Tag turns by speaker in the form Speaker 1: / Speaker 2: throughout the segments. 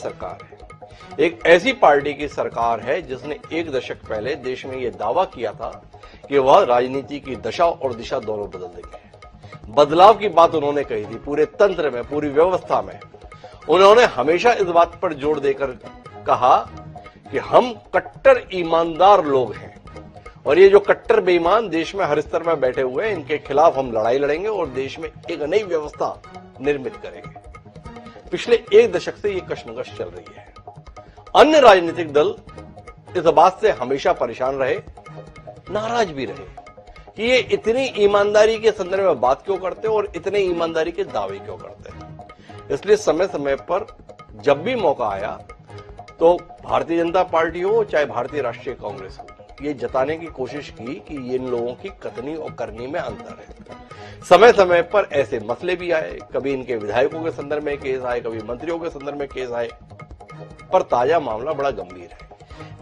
Speaker 1: सरकार है, एक ऐसी पार्टी की सरकार है जिसने एक दशक पहले देश में यह दावा किया था कि वह राजनीति की दशा और दिशा दोनों बदल देंगे। बदलाव की बात उन्होंने कही थी। पूरे तंत्र में, पूरी व्यवस्था में उन्होंने हमेशा इस बात पर जोर देकर कहा कि हम कट्टर ईमानदार लोग हैं और ये जो कट्टर बेईमान देश में हर स्तर में बैठे हुए हैं, इनके खिलाफ हम लड़ाई लड़ेंगे और देश में एक नई व्यवस्था निर्मित करेंगे। पिछले एक दशक से ये कशमकश चल रही है। अन्य राजनीतिक दल इस बात से हमेशा परेशान रहे, नाराज भी रहे कि ये इतनी ईमानदारी के संदर्भ में बात क्यों करते हैं और इतने ईमानदारी के दावे क्यों करते हैं। इसलिए समय समय पर जब भी मौका आया तो भारतीय जनता पार्टी हो चाहे भारतीय राष्ट्रीय कांग्रेस हो, ये जताने की कोशिश की कि इन लोगों की कथनी और करनी में अंतर है। समय समय पर ऐसे मसले भी आए, कभी इनके विधायकों के संदर्भ में केस आए, कभी मंत्रियों के संदर्भ में केस आए, पर ताजा मामला बड़ा गंभीर है।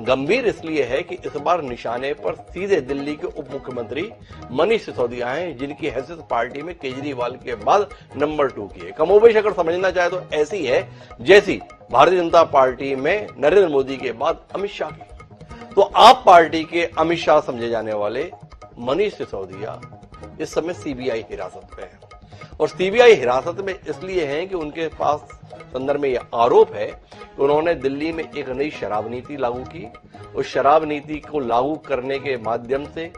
Speaker 1: गंभीर इसलिए है कि इस बार निशाने पर सीधे दिल्ली के उप मुख्यमंत्री मनीष सिसोदिया हैं, जिनकी हैसियत पार्टी में केजरीवाल के बाद नंबर 2 की है। कमोबेश अगर समझना चाहे तो ऐसी है जैसी भारतीय जनता पार्टी में नरेंद्र मोदी के बाद अमित शाह की। तो आप पार्टी के अमित शाह समझे जाने वाले मनीष सिसोदिया इस समय सीबीआई हिरासत में है और सीबीआई हिरासत में इसलिए है कि उनके पास संदर्भ में यह आरोप है कि उन्होंने दिल्ली में एक नई शराब नीति लागू की। उस शराब नीति को लागू करने के माध्यम से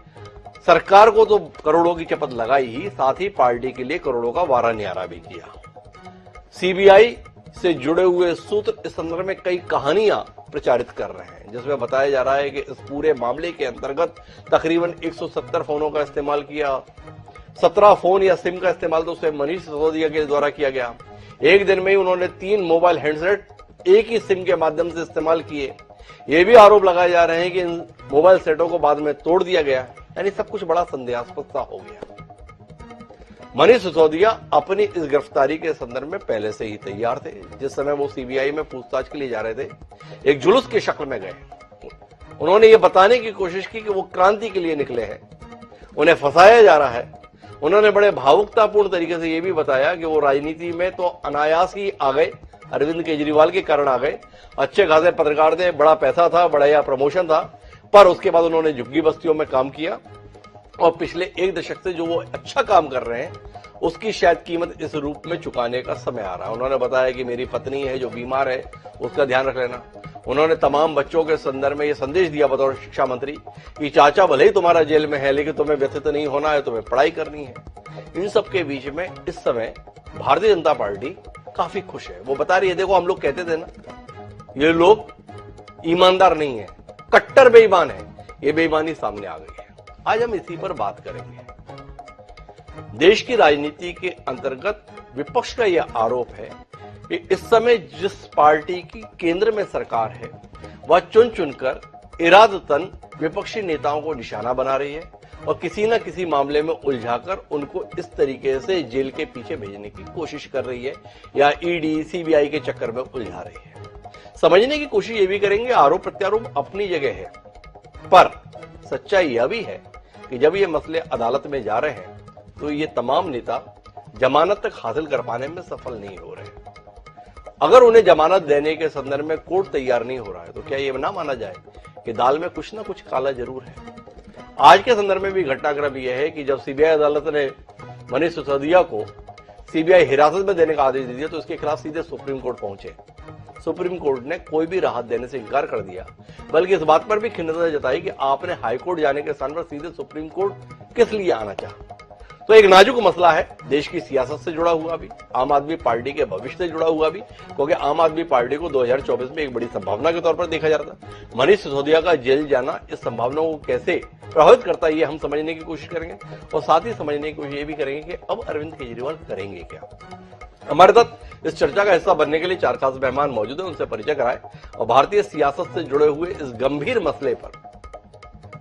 Speaker 1: सरकार को तो करोड़ों की चपत लगाई ही, साथ ही पार्टी के लिए करोड़ों का वारा न्यारा भी किया। सीबीआई से जुड़े हुए सूत्र इस संदर्भ में कई कहानियां प्रचारित कर रहे हैं, जिसमें बताया जा रहा है कि इस पूरे मामले के अंतर्गत तकरीबन 170 फोनों का इस्तेमाल किया। 17 फोन या सिम का इस्तेमाल तो स्वयं मनीष सिसोदिया के द्वारा किया गया। एक दिन में ही उन्होंने 3 मोबाइल हैंडसेट एक ही सिम के माध्यम से इस्तेमाल किए। ये भी आरोप लगाए जा रहे हैं कि इन मोबाइल सेटों को बाद में तोड़ दिया गया, यानी सब कुछ बड़ा संदेहास्पद सा हो गया। मनीष सिसोदिया अपनी इस गिरफ्तारी के संदर्भ में पहले से ही तैयार थे। जिस समय वो सीबीआई में पूछताछ के लिए जा रहे थे, एक जुलूस की शक्ल में गए। उन्होंने ये बताने की कोशिश की कि वो क्रांति के लिए निकले हैं, उन्हें फंसाया जा रहा है। उन्होंने बड़े भावुकतापूर्ण तरीके से ये भी बताया कि वो राजनीति में तो अनायास ही आ गए, अरविंद केजरीवाल के कारण आ गए। अच्छे खासे पत्रकार थे, बड़ा पैसा था, बड़ा या प्रमोशन था, पर उसके बाद उन्होंने झुग्गी बस्तियों में काम किया और पिछले एक दशक से जो वो अच्छा काम कर रहे हैं उसकी शायद कीमत इस रूप में चुकाने का समय आ रहा है। उन्होंने बताया कि मेरी पत्नी है जो बीमार है, उसका ध्यान रख लेना। उन्होंने तमाम बच्चों के संदर्भ में यह संदेश दिया बतौर शिक्षा मंत्री कि चाचा भले ही तुम्हारा जेल में है, लेकिन तुम्हें व्यथित नहीं होना है, तुम्हें पढ़ाई करनी है। इन सब के बीच में इस समय भारतीय जनता पार्टी काफी खुश है। वो बता रही है, देखो हम लोग कहते थे ना ये लोग ईमानदार नहीं है, कट्टर बेईमान है, ये बेईमानी सामने आ गई है। आज हम इसी पर बात करेंगे। देश की राजनीति के अंतर्गत विपक्ष का यह आरोप है कि इस समय जिस पार्टी की केंद्र में सरकार है वह चुन चुनकर इरादतन विपक्षी नेताओं को निशाना बना रही है और किसी न किसी मामले में उलझाकर उनको इस तरीके से जेल के पीछे भेजने की कोशिश कर रही है या ईडी सीबीआई के चक्कर में उलझा रही है। समझने की कोशिश ये भी करेंगे, आरोप प्रत्यारोप अपनी जगह है, पर सच्चाई यह भी है कि जब ये मसले अदालत में जा रहे हैं तो ये तमाम नेता जमानत तक हासिल कर पाने में सफल नहीं हो रहे। अगर उन्हें जमानत देने के संदर्भ में कोर्ट तैयार नहीं हो रहा है तो क्या ये ना माना जाए कि दाल में कुछ ना कुछ काला जरूर है। आज के संदर्भ में भी घटनाक्रम यह है कि जब सीबीआई अदालत ने मनीष सिसोदिया को सीबीआई हिरासत में देने का आदेश दे दिया तो उसके खिलाफ सीधे सुप्रीम कोर्ट पहुंचे। सुप्रीम कोर्ट ने कोई भी राहत देने से इनकार कर दिया, बल्कि इस बात पर भी खिन्नता जताई कि आपने हाईकोर्ट जाने के स्थान पर सीधे सुप्रीम कोर्ट किस लिए आना चाहा। तो एक नाजुक मसला है, देश की सियासत से जुड़ा हुआ भी, आम आदमी पार्टी के भविष्य से जुड़ा हुआ भी, क्योंकि आम आदमी पार्टी को 2024 में एक बड़ी संभावना के तौर पर देखा जा रहा था। मनीष सिसोदिया का जेल जाना इस संभावना को कैसे प्रभावित करता है ये हम समझने की कोशिश करेंगे और साथ ही समझने की कोशिश ये भी करेंगे कि अब अरविंद केजरीवाल करेंगे क्या। हमारे साथ इस चर्चा का हिस्सा बनने के लिए 4 खास मेहमान मौजूद हैं, उनसे परिचय कराएं और भारतीय सियासत से जुड़े हुए इस गंभीर मसले पर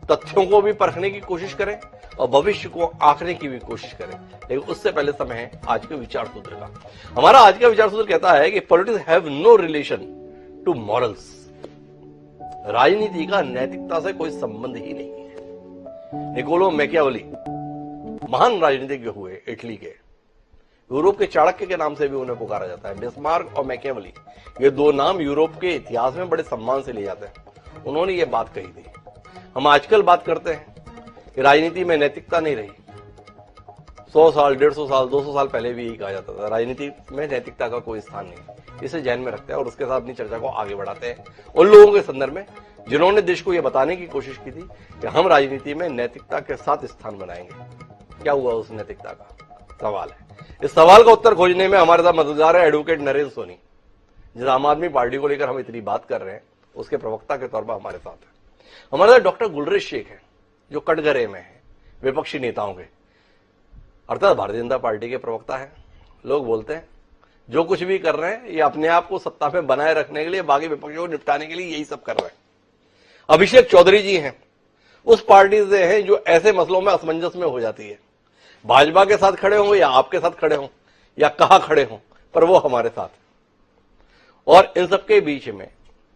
Speaker 1: तथ्यों को भी परखने की कोशिश करें और भविष्य को आंकने की भी कोशिश करें। लेकिन उससे पहले समय है आज के विचार सूत्र का। हमारा आज का विचार सूत्र कहता है कि politics have no relation to morals. राजनीति का नैतिकता से कोई संबंध ही नहीं है। निकोलो मैकियावेली महान राजनीतिज्ञ हुए इटली के, यूरोप के चाणक्य के नाम से भी उन्हें पुकारा जाता है। बिस्मार्क और मैकियावेली, ये दो नाम यूरोप के इतिहास में बड़े सम्मान से लिए जाते हैं। उन्होंने ये बात कही थी। हम आजकल बात करते हैं कि राजनीति में नैतिकता नहीं रही। 100 साल, 150 साल, 200 साल पहले भी यही कहा जाता था, राजनीति में नैतिकता का कोई स्थान नहीं। इसे ध्यान में रखते हैं और उसके साथ अपनी चर्चा को आगे बढ़ाते हैं उन लोगों के संदर्भ में जिन्होंने देश को यह बताने की कोशिश की थी कि हम राजनीति में नैतिकता के साथ स्थान बनाएंगे। क्या हुआ उस नैतिकता का, सवाल है। इस सवाल का उत्तर खोजने में हमारे साथ मददगार है एडवोकेट नरेंद्र सोनी, जिस आम आदमी पार्टी को लेकर हम इतनी बात कर रहे हैं उसके प्रवक्ता के तौर पर हमारे साथ है। हमारे साथ डॉक्टर गुलरेज शेख है, जो कटघरे में है विपक्षी नेताओं के, अर्थात भारतीय जनता पार्टी के प्रवक्ता है। लोग बोलते हैं जो कुछ भी कर रहे हैं ये अपने आप को सत्ता में बनाए रखने के लिए, बाकी विपक्षियों को निपटाने के लिए यही सब कर रहे हैं। अभिषेक चौधरी जी हैं, उस पार्टी से हैं जो ऐसे मसलों में असमंजस में हो जाती है, भाजपा के साथ खड़े हों या आपके साथ खड़े हों या कहां खड़े हों, पर वो हमारे साथ है। और इन सबके बीच में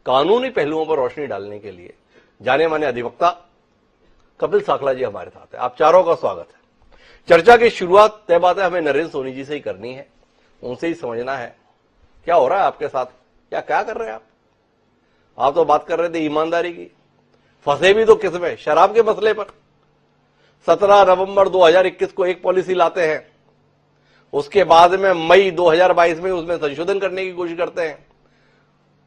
Speaker 1: कानूनी पहलुओं पर रोशनी डालने के लिए जाने माने अधिवक्ता कपिल साखला जी हमारे साथ है। आप चारों का स्वागत है। चर्चा की शुरुआत तय बात है हमें नरेंद्र सोनी जी से ही करनी है, उनसे ही समझना है क्या हो रहा है आपके साथ, क्या कर रहे हैं आप तो बात कर रहे थे ईमानदारी की, फंसे भी तो किसमें, शराब के मसले पर। 17 नवंबर 2021 को एक पॉलिसी लाते हैं, उसके बाद में मई 2022 में उसमें संशोधन करने की कोशिश करते हैं।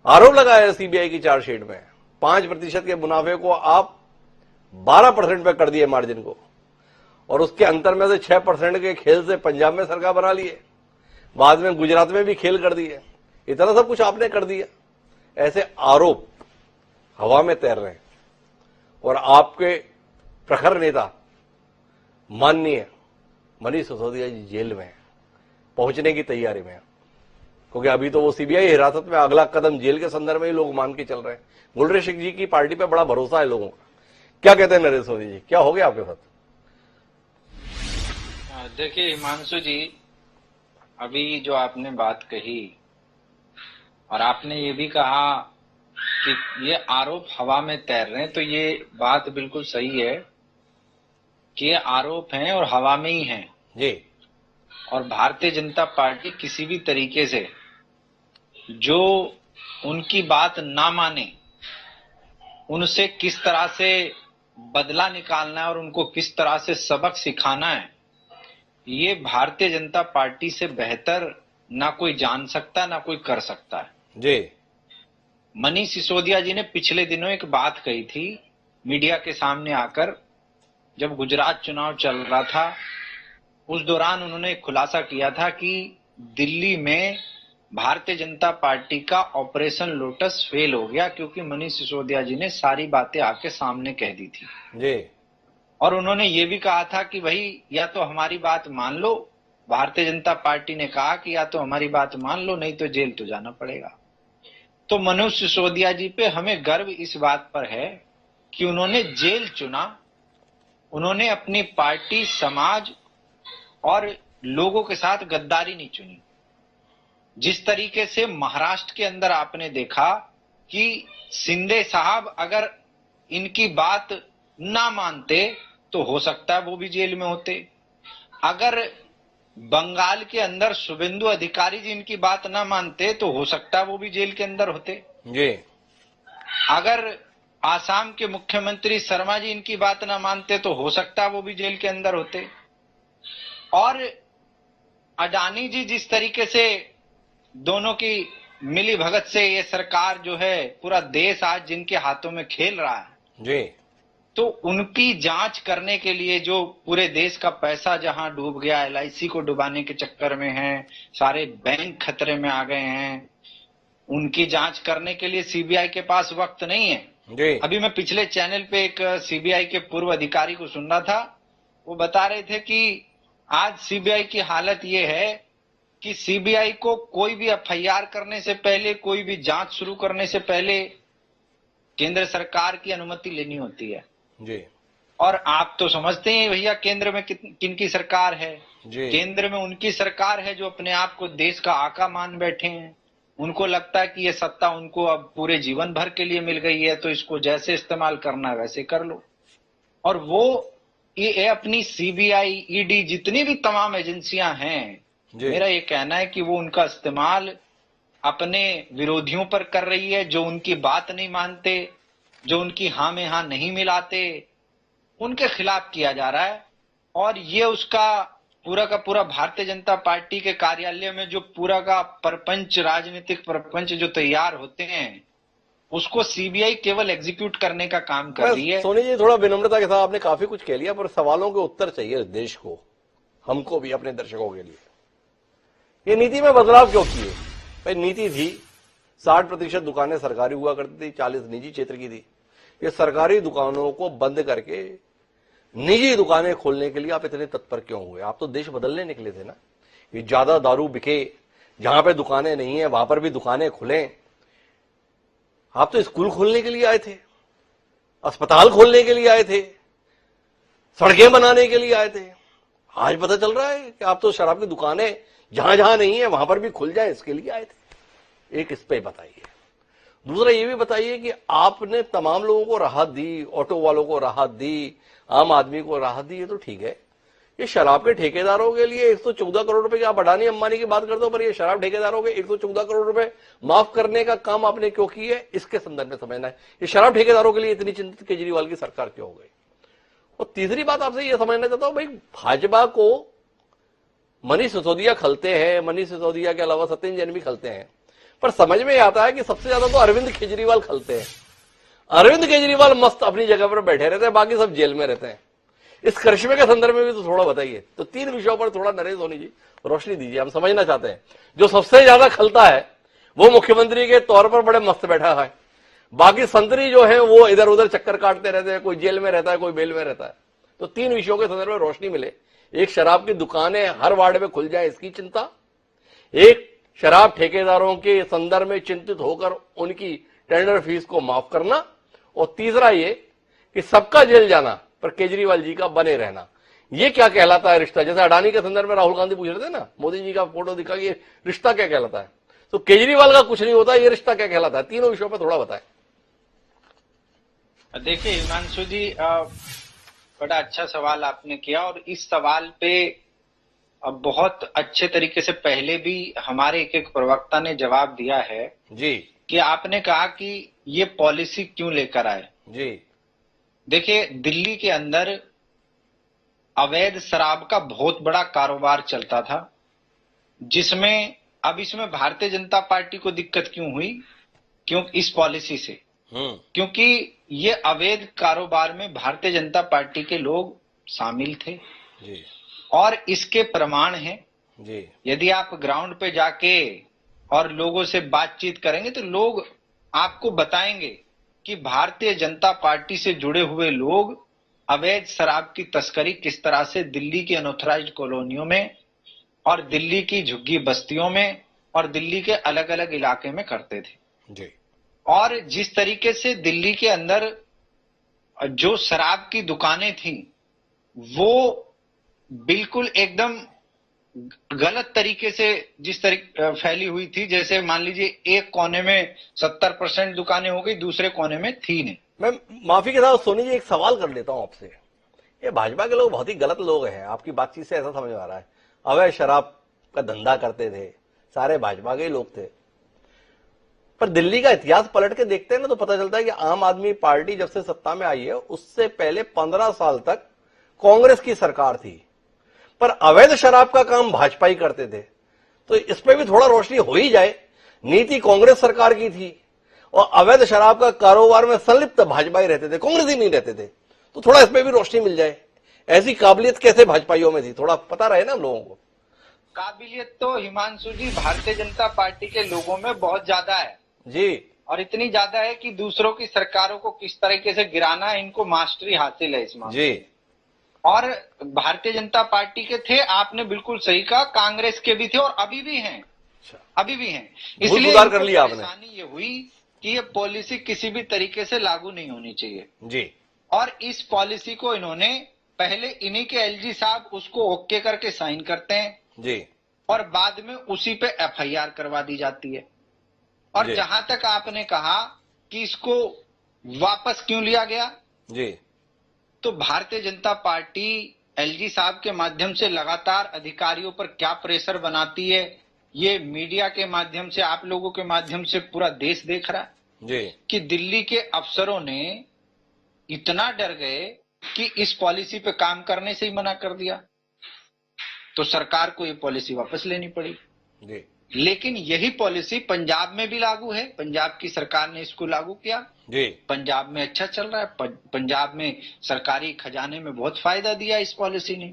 Speaker 1: आरोप लगाया सीबीआई की चार्जशीट में 5% के मुनाफे को आप 12% पे कर दिए मार्जिन को, और उसके अंतर में से 6% के खेल से पंजाब में सरकार बना लिए, बाद में गुजरात में भी खेल कर दिए, इतना सब कुछ आपने कर दिया। ऐसे आरोप हवा में तैर रहे हैं और आपके प्रखर नेता माननीय मनीष सिसोदिया जी जेल में पहुंचने की तैयारी में है, क्योंकि अभी तो वो सीबीआई हिरासत में, अगला कदम जेल के संदर्भ में ही लोग मान के चल रहे हैं। गुलरेज शेख जी की पार्टी पे बड़ा भरोसा है लोगों का। क्या कहते हैं नरेंद्र सोनी जी, क्या हो गया आपके साथ?
Speaker 2: देखिए हिमांशु जी, अभी जो आपने बात कही और आपने ये भी कहा कि ये आरोप हवा में तैर रहे हैं, तो ये बात बिल्कुल सही है कि ये आरोप हैं और हवा में ही हैं
Speaker 1: जी।
Speaker 2: और भारतीय जनता पार्टी किसी भी तरीके से जो उनकी बात ना माने उनसे किस तरह से बदला निकालना है और उनको किस तरह से सबक सिखाना है, ये भारतीय जनता पार्टी से बेहतर ना कोई जान सकता ना कोई कर सकता है
Speaker 1: जी।
Speaker 2: मनीष सिसोदिया जी ने पिछले दिनों एक बात कही थी मीडिया के सामने आकर, जब गुजरात चुनाव चल रहा था उस दौरान उन्होंने एक खुलासा किया था कि दिल्ली में भारतीय जनता पार्टी का ऑपरेशन लोटस फेल हो गया क्योंकि मनीष सिसोदिया जी ने सारी बातें आके सामने कह दी थी
Speaker 1: जी।
Speaker 2: और उन्होंने ये भी कहा था कि भाई या तो हमारी बात मान लो, भारतीय जनता पार्टी ने कहा कि या तो हमारी बात मान लो नहीं तो जेल तो जाना पड़ेगा। तो मनीष सिसोदिया जी पे हमें गर्व इस बात पर है कि उन्होंने जेल चुना, उन्होंने अपनी पार्टी, समाज और लोगों के साथ गद्दारी नहीं चुनी। जिस तरीके से महाराष्ट्र के अंदर आपने देखा कि शिंदे साहब अगर इनकी बात ना मानते तो हो सकता है वो भी जेल में होते, अगर बंगाल के अंदर शुभेंदु अधिकारी जी इनकी बात ना मानते तो हो सकता है वो भी जेल के अंदर होते
Speaker 1: जी,
Speaker 2: अगर आसाम के मुख्यमंत्री शर्मा जी इनकी बात ना मानते तो हो सकता है वो भी जेल के अंदर होते। और अडानी जी जिस तरीके से दोनों की मिली भगत से ये सरकार जो है पूरा देश आज जिनके हाथों में खेल रहा है
Speaker 1: जी,
Speaker 2: तो उनकी जांच करने के लिए जो पूरे देश का पैसा जहां डूब गया, एलआईसी को डुबाने के चक्कर में है, सारे बैंक खतरे में आ गए हैं, उनकी जांच करने के लिए सीबीआई के पास वक्त नहीं है
Speaker 1: जी।
Speaker 2: अभी मैं पिछले चैनल पे एक सीबीआई के पूर्व अधिकारी को सुन रहा था, वो बता रहे थे कि आज सीबीआई की हालत ये है कि सीबीआई को कोई भी एफआईआर करने से पहले, कोई भी जांच शुरू करने से पहले केंद्र सरकार की अनुमति लेनी होती है
Speaker 1: जी।
Speaker 2: और आप तो समझते हैं भैया केंद्र में किन की सरकार है
Speaker 1: जी।
Speaker 2: केंद्र में उनकी सरकार है जो अपने आप को देश का आका मान बैठे हैं। उनको लगता है कि ये सत्ता उनको अब पूरे जीवन भर के लिए मिल गई है तो इसको जैसे इस्तेमाल करना है वैसे कर लो। और वो ये अपनी सीबीआई, ईडी, जितनी भी तमाम एजेंसियां हैं
Speaker 1: जी।
Speaker 2: मेरा ये कहना है कि वो उनका इस्तेमाल अपने विरोधियों पर कर रही है, जो उनकी बात नहीं मानते, जो उनकी हाँ में हाँ नहीं मिलाते, उनके खिलाफ किया जा रहा है। और ये उसका पूरा का पूरा भारतीय जनता पार्टी के कार्यालय में जो पूरा का परपंच, राजनीतिक परपंच जो तैयार होते हैं, उसको सीबीआई केवल एग्जीक्यूट करने का काम कर रही है।
Speaker 1: सोनी जी, थोड़ा विनम्रता के साथ आपने काफी कुछ कह लिया, पर सवालों के उत्तर चाहिए देश को, हमको भी, अपने दर्शकों के लिए। ये नीति में बदलाव क्यों किए? भाई नीति थी 60% दुकानें सरकारी हुआ करती थी, 40 निजी क्षेत्र की थी। ये सरकारी दुकानों को बंद करके निजी दुकानें खोलने के लिए आप इतने तत्पर क्यों हुए? आप तो देश बदलने निकले थे ना। ये ज्यादा दारू बिके, जहां पे दुकानें नहीं है वहां पर भी दुकानें खुले। आप तो स्कूल खोलने के लिए आए थे, अस्पताल खोलने के लिए आए थे, सड़कें बनाने के लिए आए थे। आज पता चल रहा है कि आप तो शराब की दुकानें जहां जहां नहीं है वहां पर भी खुल जाए, इसके लिए आए थे। एक इस पे बताइए। दूसरा ये भी बताइए कि आपने तमाम लोगों को राहत दी, ऑटो वालों को राहत दी, आम आदमी को राहत दी, ये तो ठीक है। ये शराब के ठेकेदारों के लिए 114 करोड़ रुपए की, आप अडानी अंबानी की बात करते हो, पर ये शराब ठेकेदारों के 114 करोड़ रुपए माफ करने का काम आपने क्यों किया है, इसके संदर्भ में समझना है। ये शराब ठेकेदारों के लिए इतनी चिंतित केजरीवाल की सरकार क्यों हो गई? और तीसरी बात आपसे ये समझना चाहता हूं, भाई भाजपा को मनीष सिसोदिया खलते हैं, मनीष सिसोदिया के अलावा सत्येंद्र जैन भी खलते हैं, पर समझ में आता है कि सबसे ज्यादा तो अरविंद केजरीवाल खलते हैं। अरविंद केजरीवाल मस्त अपनी जगह पर बैठे रहते हैं, बाकी सब जेल में रहते हैं। इस करिश्मे के संदर्भ में भी तो थोड़ा बताइए। तो 3 विषयों पर थोड़ा नरेश सोनी जी रोशनी दीजिए, हम समझना चाहते हैं। जो सबसे ज्यादा खलता है वो मुख्यमंत्री के तौर पर बड़े मस्त बैठा है, बाकी संतरी जो है वो इधर उधर चक्कर काटते रहते हैं, कोई जेल में रहता है, कोई बेल में रहता है। तो 3 विषयों के संदर्भ में रोशनी मिले। एक, शराब की दुकानें हर वार्ड में खुल जाए इसकी चिंता। एक, शराब ठेकेदारों के संदर्भ में चिंतित होकर उनकी टेंडर फीस को माफ करना। और तीसरा ये कि सबका जेल जाना पर केजरीवाल जी का बने रहना। ये क्या कहलाता है रिश्ता? जैसे अडानी के संदर्भ में राहुल गांधी पूछ रहे थे ना, मोदी जी का फोटो दिखा कि रिश्ता क्या कहलाता है, तो केजरीवाल का कुछ नहीं होता, ये रिश्ता क्या कहलाता है? तीनों विषयों पर थोड़ा बताएं।
Speaker 2: देखिए हिमांशु जी, बड़ा अच्छा सवाल आपने किया, और इस सवाल पे बहुत अच्छे तरीके से पहले भी हमारे एक प्रवक्ता ने जवाब दिया है
Speaker 1: जी
Speaker 2: कि आपने कहा कि ये पॉलिसी क्यों लेकर आए।
Speaker 1: जी।
Speaker 2: देखिए, दिल्ली के अंदर अवैध शराब का बहुत बड़ा कारोबार चलता था, जिसमें अब इसमें भारतीय जनता पार्टी को दिक्कत क्यों हुई? क्यों इस पॉलिसी से? क्योंकि ये अवैध कारोबार में भारतीय जनता पार्टी के लोग शामिल थे
Speaker 1: जी
Speaker 2: और इसके प्रमाण हैं
Speaker 1: जी।
Speaker 2: यदि आप ग्राउंड पे जाके और लोगों से बातचीत करेंगे तो लोग आपको बताएंगे कि भारतीय जनता पार्टी से जुड़े हुए लोग अवैध शराब की तस्करी किस तरह से दिल्ली की अनऑथराइज्ड कॉलोनियों में और दिल्ली की झुग्गी बस्तियों में और दिल्ली के अलग अलग इलाके में करते थे
Speaker 1: जी।
Speaker 2: और जिस तरीके से दिल्ली के अंदर जो शराब की दुकानें थी वो बिल्कुल एकदम गलत तरीके से जिस तरीके फैली हुई थी, जैसे मान लीजिए एक कोने में 70% दुकानें हो गई, दूसरे कोने में थी नहीं।
Speaker 1: मैं माफी के साथ सोनी जी एक सवाल कर लेता हूं आपसे। ये भाजपा के लोग बहुत ही गलत लोग हैं, आपकी बातचीत से ऐसा समझ आ रहा है। अवैध शराब का धंधा करते थे, सारे भाजपा के लोग थे। पर दिल्ली का इतिहास पलट के देखते हैं ना, तो पता चलता है कि आम आदमी पार्टी जब से सत्ता में आई है उससे पहले 15 साल तक कांग्रेस की सरकार थी, पर अवैध शराब का काम भाजपा ही करते थे। तो इस पे भी थोड़ा रोशनी हो ही जाए। नीति कांग्रेस सरकार की थी और अवैध शराब का कारोबार में संलिप्त भाजपा ही रहते थे, कांग्रेस ही नहीं रहते थे। तो थोड़ा इस पे भी रोशनी मिल जाए, ऐसी काबिलियत कैसे भाजपाइयों में थी, थोड़ा पता रहे ना हम लोगों को।
Speaker 2: काबिलियत तो हिमांशु जी भारतीय जनता पार्टी के लोगों में बहुत ज्यादा है
Speaker 1: जी,
Speaker 2: और इतनी ज्यादा है कि दूसरों की सरकारों को किस तरीके से गिराना है इनको मास्टरी हासिल है इस मामले
Speaker 1: जी।
Speaker 2: और भारतीय जनता पार्टी के थे, आपने बिल्कुल सही कहा, कांग्रेस के भी थे और अभी भी हैं, अभी भी हैं। इसलिए
Speaker 1: सुधार कर लिया आपने।
Speaker 2: परेशानी ये हुई कि ये पॉलिसी किसी भी तरीके से लागू नहीं होनी चाहिए
Speaker 1: जी
Speaker 2: और इस पॉलिसी को इन्होंने पहले इन्हीं के एलजी साहब उसको ओके करके साइन करते हैं
Speaker 1: जी
Speaker 2: और बाद में उसी पे एफआईआर करवा दी जाती है। और जहां तक आपने कहा कि इसको वापस क्यों लिया गया,
Speaker 1: जी,
Speaker 2: तो भारतीय जनता पार्टी एलजी साहब के माध्यम से लगातार अधिकारियों पर क्या प्रेशर बनाती है, ये मीडिया के माध्यम से, आप लोगों के माध्यम से पूरा देश देख रहा है
Speaker 1: जी
Speaker 2: कि दिल्ली के अफसरों ने इतना डर गए कि इस पॉलिसी पे काम करने से ही मना कर दिया, तो सरकार को ये पॉलिसी वापस लेनी पड़ी।
Speaker 1: जी
Speaker 2: लेकिन यही पॉलिसी पंजाब में भी लागू है, पंजाब की सरकार ने इसको लागू किया,
Speaker 1: जी
Speaker 2: पंजाब में अच्छा चल रहा है, पंजाब में सरकारी खजाने में बहुत फायदा दिया इस पॉलिसी ने।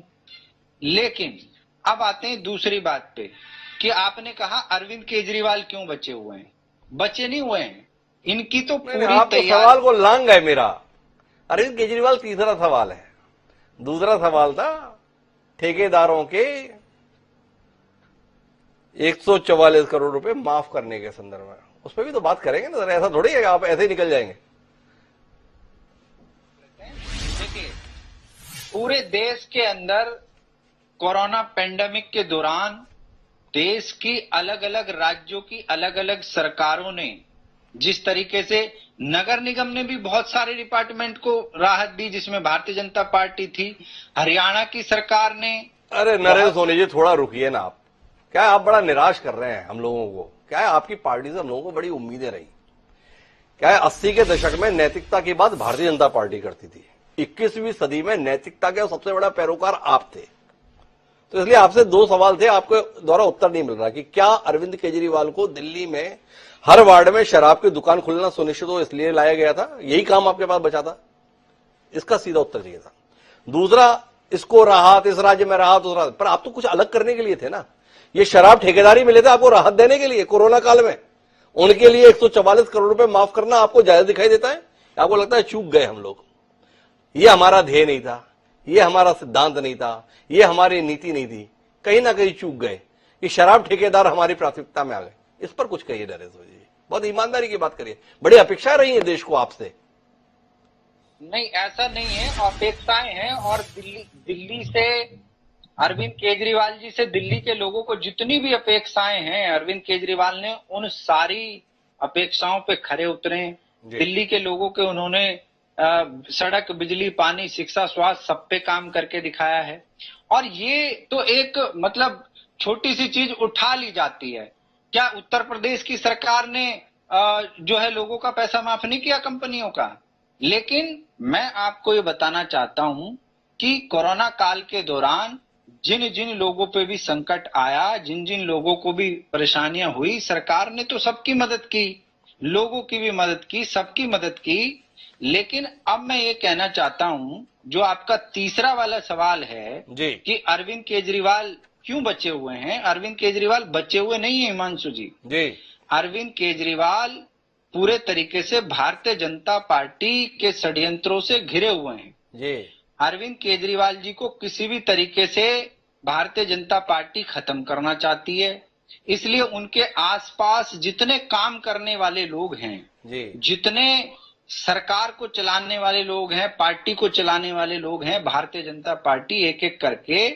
Speaker 2: लेकिन अब आते हैं दूसरी बात पे कि आपने कहा अरविंद केजरीवाल क्यों बचे हुए हैं। बचे नहीं हुए हैं, इनकी तो पूरी
Speaker 1: आप तो सवाल को लांग गए मेरा। अरविंद केजरीवाल तीसरा सवाल है। दूसरा सवाल था ठेकेदारों के 144 करोड़ रुपए माफ करने के संदर्भ में, उस पर भी तो बात करेंगे ना सर। ऐसा थोड़ी है आप ऐसे ही निकल जाएंगे।
Speaker 2: देखिए, पूरे देश के अंदर कोरोना पेंडेमिक के दौरान देश की अलग अलग राज्यों की अलग अलग सरकारों ने जिस तरीके से, नगर निगम ने भी बहुत सारे डिपार्टमेंट को राहत दी जिसमें भारतीय जनता पार्टी थी, हरियाणा की सरकार ने।
Speaker 1: अरे नरेंद्र सोनी जी थोड़ा रुकिए ना आप। क्या आप बड़ा निराश कर रहे हैं हम लोगों को? क्या है आपकी पार्टी से हम लोगों को बड़ी उम्मीदें रही। क्या है 80 के दशक में नैतिकता की बात भारतीय जनता पार्टी करती थी। 21वीं सदी में नैतिकता के सबसे बड़ा पैरोकार आप थे। तो इसलिए आपसे दो सवाल थे, आपके द्वारा उत्तर नहीं मिल रहा कि क्या अरविंद केजरीवाल को दिल्ली में हर वार्ड में शराब की दुकान खुलना सुनिश्चित हो इसलिए लाया गया था? यही काम आपके पास बचा था? इसका सीधा उत्तर चाहिए था। दूसरा, इसको राहत, इस राज्य में राहत, उस राज्य पर आप तो कुछ अलग करने के लिए थे ना। ये शराब ठेकेदारी मिले थे आपको राहत देने के लिए कोरोना काल में। उनके लिए 144 करोड़ रुपए माफ करना आपको जायज दिखाई देता है? आपको लगता है चूक गए हम लोग, ये हमारा ध्येय नहीं था, ये हमारा सिद्धांत नहीं था, ये हमारी नीति नहीं थी, कहीं ना कहीं चूक गए, ये शराब ठेकेदार हमारी प्राथमिकता में आ गए। इस पर कुछ कहिए नरेंद्र जी, बहुत ईमानदारी की बात करिए। बड़ी अपेक्षा रही है देश को आपसे।
Speaker 2: नहीं, ऐसा नहीं है, अपेक्षाएं हैं। और दिल्ली से अरविंद केजरीवाल जी से दिल्ली के लोगों को जितनी भी अपेक्षाएं हैं, अरविंद केजरीवाल ने उन सारी अपेक्षाओं पे खरे उतरे। दिल्ली के लोगों के उन्होंने सड़क, बिजली, पानी, शिक्षा, स्वास्थ्य सब पे काम करके दिखाया है। और ये तो एक मतलब छोटी सी चीज उठा ली जाती है। क्या उत्तर प्रदेश की सरकार ने जो है लोगों का पैसा माफ नहीं किया कंपनियों का? लेकिन मैं आपको ये बताना चाहता हूं कि कोरोना काल के दौरान जिन जिन लोगों पे भी संकट आया, जिन जिन लोगों को भी परेशानियां हुई, सरकार ने तो सबकी मदद की, लोगों की भी मदद की, सबकी मदद की। लेकिन अब मैं ये कहना चाहता हूं, जो आपका तीसरा वाला सवाल है
Speaker 1: जी
Speaker 2: कि अरविंद केजरीवाल क्यों बचे हुए हैं। अरविंद केजरीवाल बचे हुए नहीं है हिमांशु जी। अरविंद केजरीवाल पूरे तरीके से भारतीय जनता पार्टी के षड्यंत्रों से घिरे हुए हैं
Speaker 1: जी।
Speaker 2: अरविंद केजरीवाल जी को किसी भी तरीके से भारतीय जनता पार्टी खत्म करना चाहती है। इसलिए उनके आसपास जितने काम करने वाले लोग हैं
Speaker 1: जी,
Speaker 2: जितने सरकार को चलाने वाले लोग हैं, पार्टी को चलाने वाले लोग हैं, भारतीय जनता पार्टी एक एक करके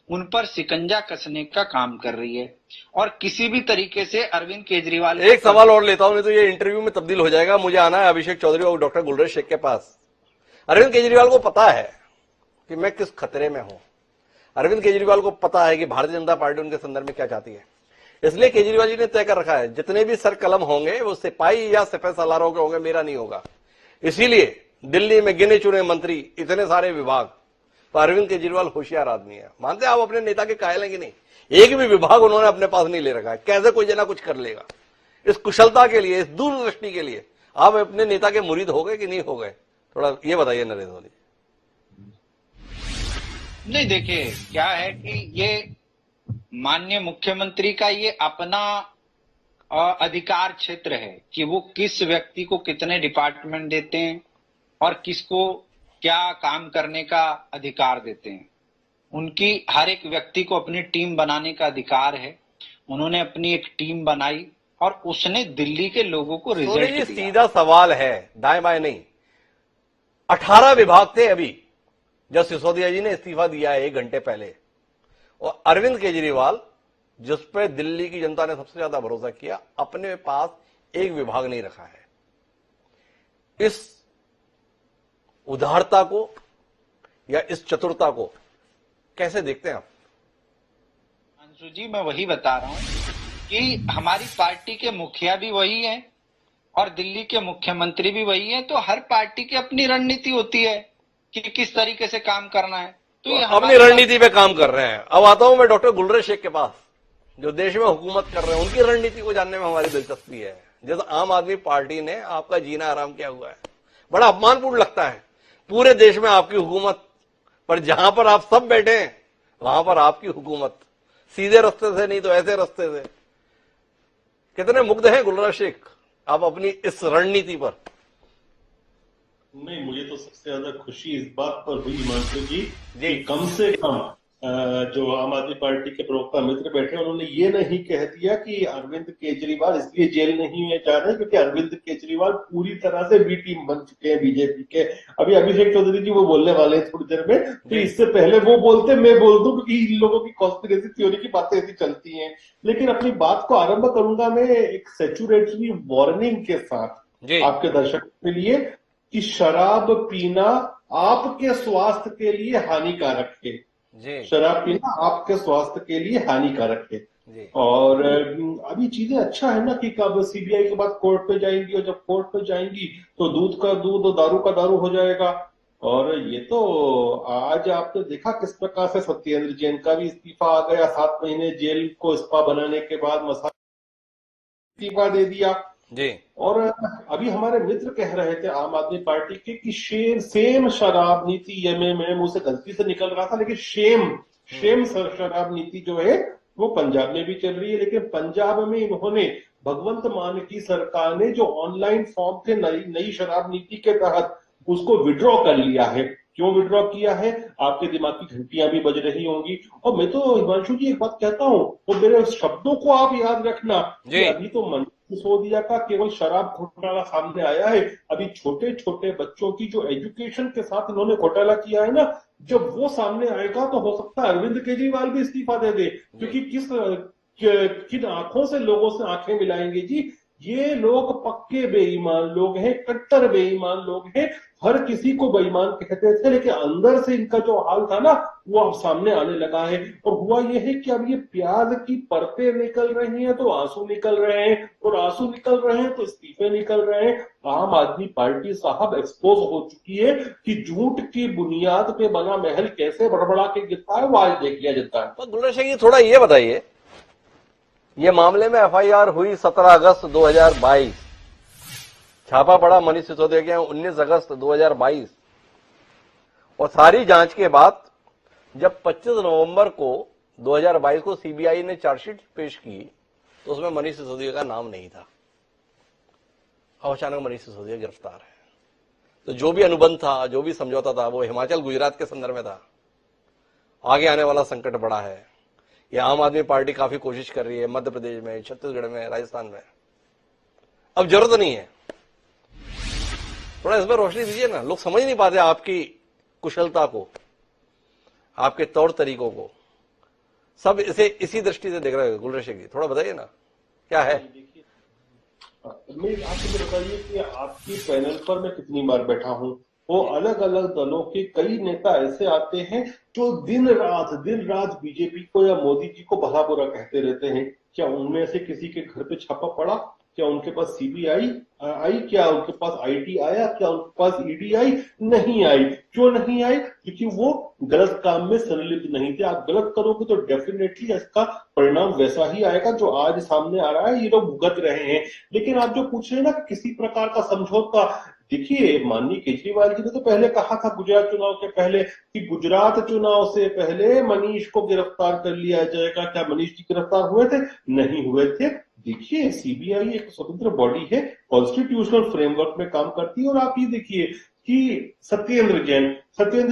Speaker 2: उन पर शिकंजा कसने का काम कर रही है। और किसी भी तरीके से अरविंद केजरीवाल,
Speaker 1: एक सवाल और लेता हूं, नहीं तो ये इंटरव्यू में तब्दील हो जाएगा। मुझे आना है अभिषेक चौधरी और डॉक्टर गुलरेज शेख के पास। अरविंद केजरीवाल को पता है कि मैं किस खतरे में हूं। अरविंद केजरीवाल को पता है कि भारतीय जनता पार्टी उनके संदर्भ में क्या चाहती है। इसलिए केजरीवाल जी ने तय कर रखा है जितने भी सर कलम होंगे वो सिपाही या सिपह सालारों के होंगे, मेरा नहीं होगा। इसीलिए दिल्ली में गिने चुने मंत्री, इतने सारे विभाग, तो अरविंद केजरीवाल होशियार आदमी है। मानते आप अपने नेता के कायल हैं कि नहीं? एक भी विभाग उन्होंने अपने पास नहीं ले रखा है। कैसे कोई जना कुछ कर लेगा? इस कुशलता के लिए, इस दूरदृष्टि के लिए आप अपने नेता के मुरीद हो गए कि नहीं हो गए? थोड़ा ये बताइए नरेंद्र मोदी।
Speaker 2: नहीं, देखिए क्या है कि ये माननीय मुख्यमंत्री का ये अपना अधिकार क्षेत्र है कि वो किस व्यक्ति को कितने डिपार्टमेंट देते हैं और किसको क्या काम करने का अधिकार देते हैं। उनकी हर एक व्यक्ति को अपनी टीम बनाने का अधिकार है। उन्होंने अपनी एक टीम बनाई और उसने दिल्ली के लोगों को रिजल्ट दिया।
Speaker 1: सीधा सवाल है, दाएं बाएं नहीं। 18 विभाग थे अभी जब सिसोदिया जी ने इस्तीफा दिया है 1 घंटे पहले, और अरविंद केजरीवाल जिस पे दिल्ली की जनता ने सबसे ज्यादा भरोसा किया, अपने पास एक विभाग नहीं रखा है। इस उदारता को या इस चतुरता को कैसे देखते हैं आप?
Speaker 2: अंशु जी, मैं वही बता रहा हूँ कि हमारी पार्टी के मुखिया भी वही है और दिल्ली के मुख्यमंत्री भी वही है। तो हर पार्टी की अपनी रणनीति होती है कि किस तरीके से काम करना है। तो ये
Speaker 1: अपनी रणनीति पे काम कर रहे हैं। अब आता हूं मैं डॉक्टर गुलरेज शेख के पास, जो देश में हुकूमत कर रहे हैं। उनकी रणनीति को जानने में हमारी दिलचस्पी है। जैसे आम आदमी पार्टी ने आपका जीना आराम किया हुआ है, बड़ा अपमानपूर्ण लगता है पूरे देश में आपकी हुकूमत पर। जहां पर आप सब बैठे हैं वहां पर आपकी हुकूमत, सीधे रास्ते से नहीं तो ऐसे रास्ते से। कितने मुग्ध हैं गुलरेज शेख आप अपनी इस रणनीति पर?
Speaker 3: नहीं, मुझे तो सबसे ज्यादा खुशी इस बात पर हुई हिमांशु जी कि कम से कम जो आम आदमी पार्टी के प्रवक्ता मित्र बैठे उन्होंने ये नहीं कह दिया कि अरविंद केजरीवाल इसलिए जेल नहीं में जा रहे क्योंकि अरविंद केजरीवाल पूरी तरह से बी टीम बन चुके हैं बीजेपी के। अभी अभिषेक चौधरी जी वो बोलने वाले हैं थोड़ी देर में, तो इससे पहले वो बोलते मैं बोल दूं क्योंकि इन लोगों की कॉन्स्पिरेसी थ्योरी की बातें ऐसी चलती हैं। लेकिन अपनी बात को आरंभ करूंगा मैं एक सैचुरेटरी वार्निंग के साथ आपके दर्शकों के लिए कि शराब पीना आपके स्वास्थ्य के लिए हानिकारक है। शराब पीना आपके स्वास्थ्य के लिए हानिकारक है। और अभी चीजें अच्छा है ना कि कब सीबीआई के बाद कोर्ट पे जाएंगी और जब कोर्ट पे जाएंगी तो दूध का दूध और दारू का दारू हो जाएगा। और ये तो आज आपने देखा किस प्रकार से सत्येंद्र जैन का भी इस्तीफा आ गया। 7 महीने जेल को स्पा बनाने के बाद मसाला इस्तीफा दे दिया जी। और अभी हमारे मित्र कह रहे थे आम आदमी पार्टी के कि सेम शराब नीति, ये मेरे मुंह से गलती से निकल रहा था, लेकिन शेम शराब नीति जो है वो पंजाब में भी चल रही है। लेकिन पंजाब में इन्होंने भगवंत मान की सरकार ने जो ऑनलाइन फॉर्म थे नई शराब नीति के तहत उसको विड्रॉ कर लिया है। क्यों विड्रॉ किया है? आपके दिमाग की घंटियां भी बज रही होंगी। और मैं तो हिमांशु जी एक बात कहता हूं, तो मेरे शब्दों को आप याद रखना कि अभी तो मनीष सिसोदिया का केवल शराब घोटाला सामने आया है। अभी छोटे छोटे बच्चों की जो एजुकेशन के साथ इन्होंने घोटाला किया है ना, जब वो सामने आएगा तो हो सकता है अरविंद केजरीवाल भी इस्तीफा दे दे। क्योंकि किन आंखों से लोगों से आंखें मिलाएंगे जी? ये लोग पक्के बेईमान लोग हैं, कट्टर बेईमान लोग हैं। हर किसी को बेईमान कहते थे, लेकिन अंदर से इनका जो हाल था ना वो अब सामने आने लगा है। और हुआ ये है कि अब ये प्याज की परतें निकल रही हैं तो आंसू निकल रहे हैं, और आंसू निकल रहे हैं तो इस्तीफे निकल रहे हैं। आम आदमी पार्टी साहब एक्सपोज हो चुकी है कि झूठ की बुनियाद पे बना महल कैसे बड़बड़ा के गिरता है वो आज देख लिया जाता है।
Speaker 1: तो गुलरेज शेख थोड़ा ये बताइए, ये मामले में एफआईआर हुई 17 अगस्त 2022, छापा पड़ा मनीष सिसोदिया के 19 अगस्त 2022, और सारी जांच के बाद जब 25 नवंबर को 2022 को सीबीआई ने चार्जशीट पेश की तो उसमें मनीष सिसोदिया का नाम नहीं था। अब अचानक मनीष सिसोदिया गिरफ्तार है। तो जो भी अनुबंध था, जो भी समझौता था, वो हिमाचल गुजरात के संदर्भ में था। आगे आने वाला संकट बड़ा है। ये आम आदमी पार्टी काफी कोशिश कर रही है मध्य प्रदेश में, छत्तीसगढ़ में, राजस्थान में। अब जरूरत नहीं है, थोड़ा इस पर रोशनी दीजिए ना। लोग समझ नहीं पाते आपकी कुशलता को, आपके तौर तरीकों को। सब इसे इसी दृष्टि से देख रहे हैं। गुलरेज शेख जी थोड़ा बताइए ना क्या है।
Speaker 3: मैं आपको बताइए कि आपकी पैनल पर मैं कितनी बार बैठा हूं, वो अलग अलग दलों के कई नेता ऐसे आते हैं जो दिन रात बीजेपी को या मोदी जी को भला बुरा कहते रहते हैं। क्या उनमें से किसी के घर पे छापा पड़ा? क्या उनके पास सीबीआई आई? क्या उनके पास आईटी आया? क्या उनके पास ईडी आई? नहीं आई। क्यों नहीं आई? क्योंकि वो गलत काम में संलिप्त नहीं थे। आप गलत करोगे तो डेफिनेटली इसका परिणाम वैसा ही आएगा जो आज सामने आ रहा है। ये लोग भुगत रहे हैं। लेकिन आप जो पूछ रहे हैं ना किसी प्रकार का समझौता, देखिए माननीय केजरीवाल जी ने तो पहले कहा था गुजरात चुनाव के पहले कि गुजरात चुनाव से पहले मनीष को गिरफ्तार कर लिया जाएगा। क्या मनीष जी गिरफ्तार हुए थे? नहीं हुए थे। देखिए सीबीआई एक स्वतंत्र बॉडी है, कॉन्स्टिट्यूशनल फ्रेमवर्क में काम करती है। और आप ये देखिए कि सत्येंद्र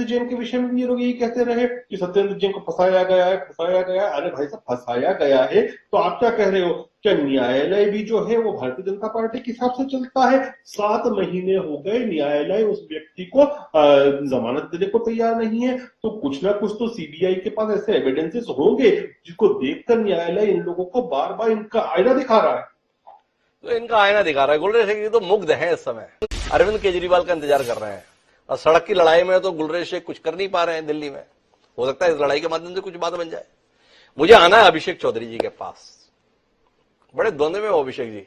Speaker 3: जैन के विषय में ये लोग यही कहते रहे कि सत्येंद्र जैन को फंसाया गया है। अरे भाई साहब, फंसाया गया है तो आप क्या कह रहे हो? क्या न्यायालय भी जो है वो भारतीय जनता पार्टी के हिसाब से चलता है? 7 महीने हो गए, न्यायालय उस व्यक्ति को जमानत देने को तैयार नहीं है। तो कुछ ना कुछ तो सीबीआई के पास ऐसे एविडेंसेस होंगे जिसको देखकर न्यायालय इन लोगों को बार बार इनका आईना दिखा रहा है।
Speaker 1: तो इनका आईना दिखा रहा है। गुलरेज शेख तो मुग्ध है इस समय, अरविंद केजरीवाल का इंतजार कर रहे हैं। और सड़क की लड़ाई में तो गुलरेज शेख कुछ कर नहीं पा रहे हैं दिल्ली में। हो सकता है इस लड़ाई के माध्यम से कुछ बात बन जाए। मुझे आना है अभिषेक चौधरी जी के पास। बड़े द्वंद्व में हो अभिषेक जी,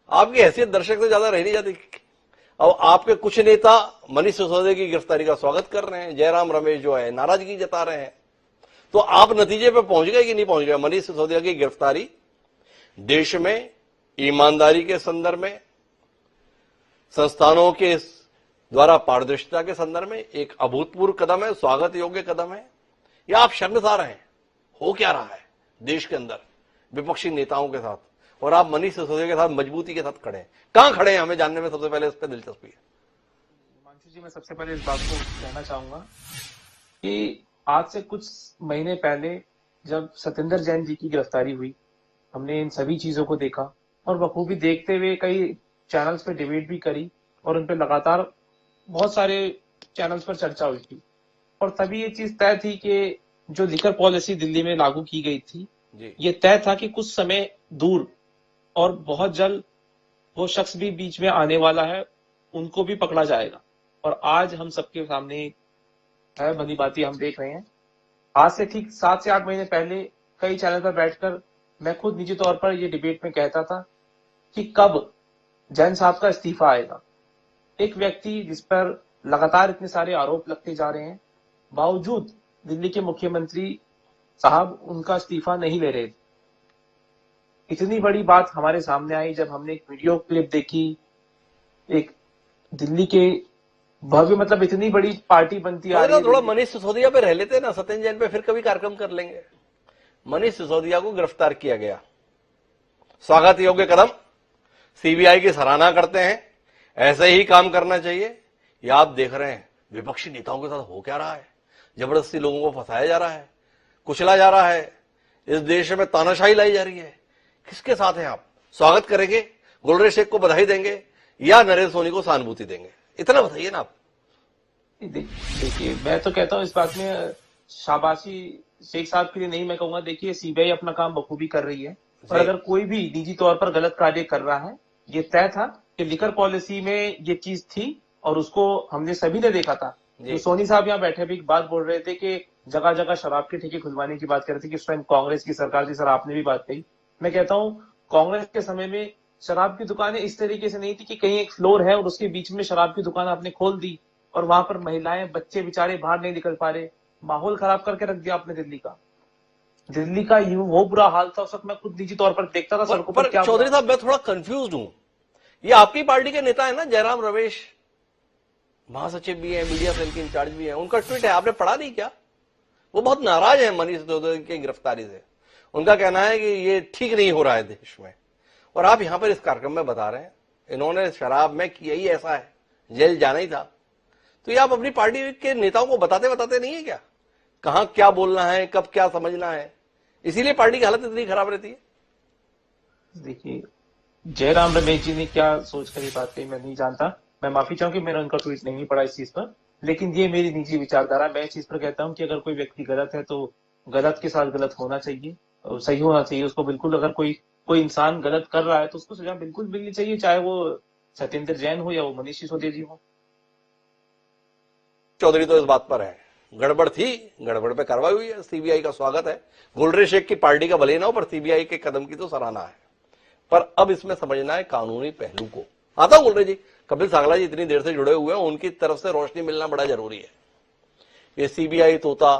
Speaker 1: आपकी हैसियत दर्शक से ज्यादा रह नहीं जाती। अब आपके कुछ नेता मनीष सिसोदिया की गिरफ्तारी का स्वागत कर रहे हैं, जयराम रमेश जो है नाराजगी जता रहे हैं, तो आप नतीजे पे पहुंच गए कि नहीं पहुंच गए? मनीष सिसोदिया की गिरफ्तारी देश में ईमानदारी के संदर्भ में, संस्थानों के द्वारा पारदर्शिता के संदर्भ में एक अभूतपूर्व कदम है, स्वागत योग्य कदम है, या आप शर्मसार हैं? हो क्या रहा है देश के अंदर विपक्षी नेताओं के साथ, और आप मनीष सिसोदिया के साथ मजबूती के साथ खड़े हैं? कहां खड़े हैं, हमें जानने में सबसे पहले इस पर दिलचस्पी है।
Speaker 4: हिमांशु जी, मैं सबसे पहले इस बात को कहना चाहूंगा कि आज से कुछ महीने पहले जब सत्येंद्र जैन जी की गिरफ्तारी हुई, हमने इन सभी चीजों को देखा और बखूबी देखते हुए कई चैनल्स पे डिबेट भी करी और उन पे लगातार बहुत सारे चैनल्स पर चर्चा हुई थी, और तभी ये चीज तय थी कि जो लिकर पॉलिसी दिल्ली में लागू की गई थी, ये तय था कि कुछ समय दूर और बहुत जल्द वो शख्स भी बीच में आने वाला है, उनको भी पकड़ा जाएगा। और आज हम सबके सामने है भली बाती हम देख रहे हैं। आज से ठीक 7 से 8 महीने पहले कई चैनल पर बैठकर मैं खुद निजी तौर पर ये डिबेट में कहता था कि कब जैन साहब का इस्तीफा आएगा। एक व्यक्ति जिस पर लगातार इतने सारे आरोप लगते जा रहे हैं, बावजूद दिल्ली के मुख्यमंत्री साहब उनका इस्तीफा नहीं ले रहे थे। इतनी बड़ी बात हमारे सामने आई जब हमने एक वीडियो क्लिप देखी, एक दिल्ली के भव्य, मतलब इतनी बड़ी पार्टी बनती आ रही है।
Speaker 1: थोड़ा मनीष सिसोदिया पे रह लेते ना, सत्येंद्र जैन पे फिर कभी कार्यक्रम कर लेंगे। मनीष सिसोदिया को गिरफ्तार किया गया, स्वागत योग्य कदम, सीबीआई की सराहना करते हैं, ऐसे ही काम करना चाहिए। या आप देख रहे हैं विपक्षी नेताओं के साथ हो क्या रहा है? जबरदस्ती लोगों को फंसाया जा रहा है, कुचला जा रहा है, इस देश में तानाशाही लाई जा रही है। किसके साथ हैं आप? स्वागत करेंगे, गुलरेज शेख को बधाई देंगे, या नरेंद्र सोनी को सहानुभूति देंगे? इतना बताइए ना आप।
Speaker 4: देखिए, मैं तो कहता हूं इस बात में शाबाशी शेख साहब के लिए नहीं, मैं कहूंगा देखिए सीबीआई अपना काम बखूबी कर रही है, और अगर कोई भी निजी तौर पर गलत कार्य कर रहा है, ये तय था कि लिकर पॉलिसी में ये चीज थी और उसको हमने सभी ने देखा था। तो सोनी साहब यहाँ बैठे भी एक बात बोल रहे थे कि जगह जगह शराब के ठेके खुलवाने की बात कर रहे थे कि उस टाइम कांग्रेस की सरकार थी। सर, आपने भी बात कही। मैं कहता हूँ कांग्रेस के समय में शराब की दुकानें इस तरीके से नहीं थी कि कहीं एक फ्लोर है और उसके बीच में शराब की दुकान आपने खोल दी और वहां पर महिलाएं बच्चे बेचारे बाहर नहीं निकल पा रहे। माहौल खराब करके रख दिया आपने दिल्ली का। दिल्ली का यूं वो बुरा हाल था उस वक्त, मैं खुद निजी तौर पर देखता था सड़कों पर। क्या
Speaker 1: चौधरी साहब, मैं थोड़ा कंफ्यूज हूं। ये आपकी पार्टी के नेता है ना, जयराम रमेश, महासचिव भी है, मीडिया सेल के इंचार्ज भी है। उनका ट्वीट है, आपने पढ़ा नहीं क्या? वो बहुत नाराज है मनीष सिसोदिया की गिरफ्तारी से। उनका कहना है कि ये ठीक नहीं हो रहा है देश में, और आप यहां पर इस कार्यक्रम में बता रहे हैं इन्होंने शराब में किया ही ऐसा है, जेल जाना ही था। तो ये आप अपनी पार्टी के नेताओं को बताते नहीं है क्या, कहां क्या बोलना है, कब क्या समझना है? इसीलिए पार्टी की हालत इतनी खराब रहती है।
Speaker 4: देखिए, जयराम रमेश जी ने क्या सोचकर ये बात कही मैं नहीं जानता, मैं माफी चाहूंगी, मैंने उनका ट्वीट नहीं पढ़ा इस चीज पर, लेकिन ये मेरी निजी विचारधारा। मैं इस चीज पर कहता हूं कि अगर कोई व्यक्ति गलत है तो गलत के साथ गलत होना चाहिए, सही होना चाहिए उसको बिल्कुल। अगर कोई इंसान गलत कर रहा है तो उसको सजा बिल्कुल मिलनी चाहिए, चाहे वो सत्येंद्र जैन हो या वो मनीष सिसोदिया जी हो।
Speaker 1: चौधरी तो इस बात पर है, गड़बड़ थी, गड़बड़ पे कार्रवाई हुई है, सीबीआई का स्वागत है। गुलरेज शेख की पार्टी का भले ना हो, पर सीबीआई के कदम की तो सराहना है। पर अब इसमें समझना है कानूनी पहलू को। आता हूं गुलरेज जी, कपिल सांगला जी इतनी देर से जुड़े हुए हैं, उनकी तरफ से रोशनी मिलना बड़ा जरूरी है। ये सीबीआई तोता,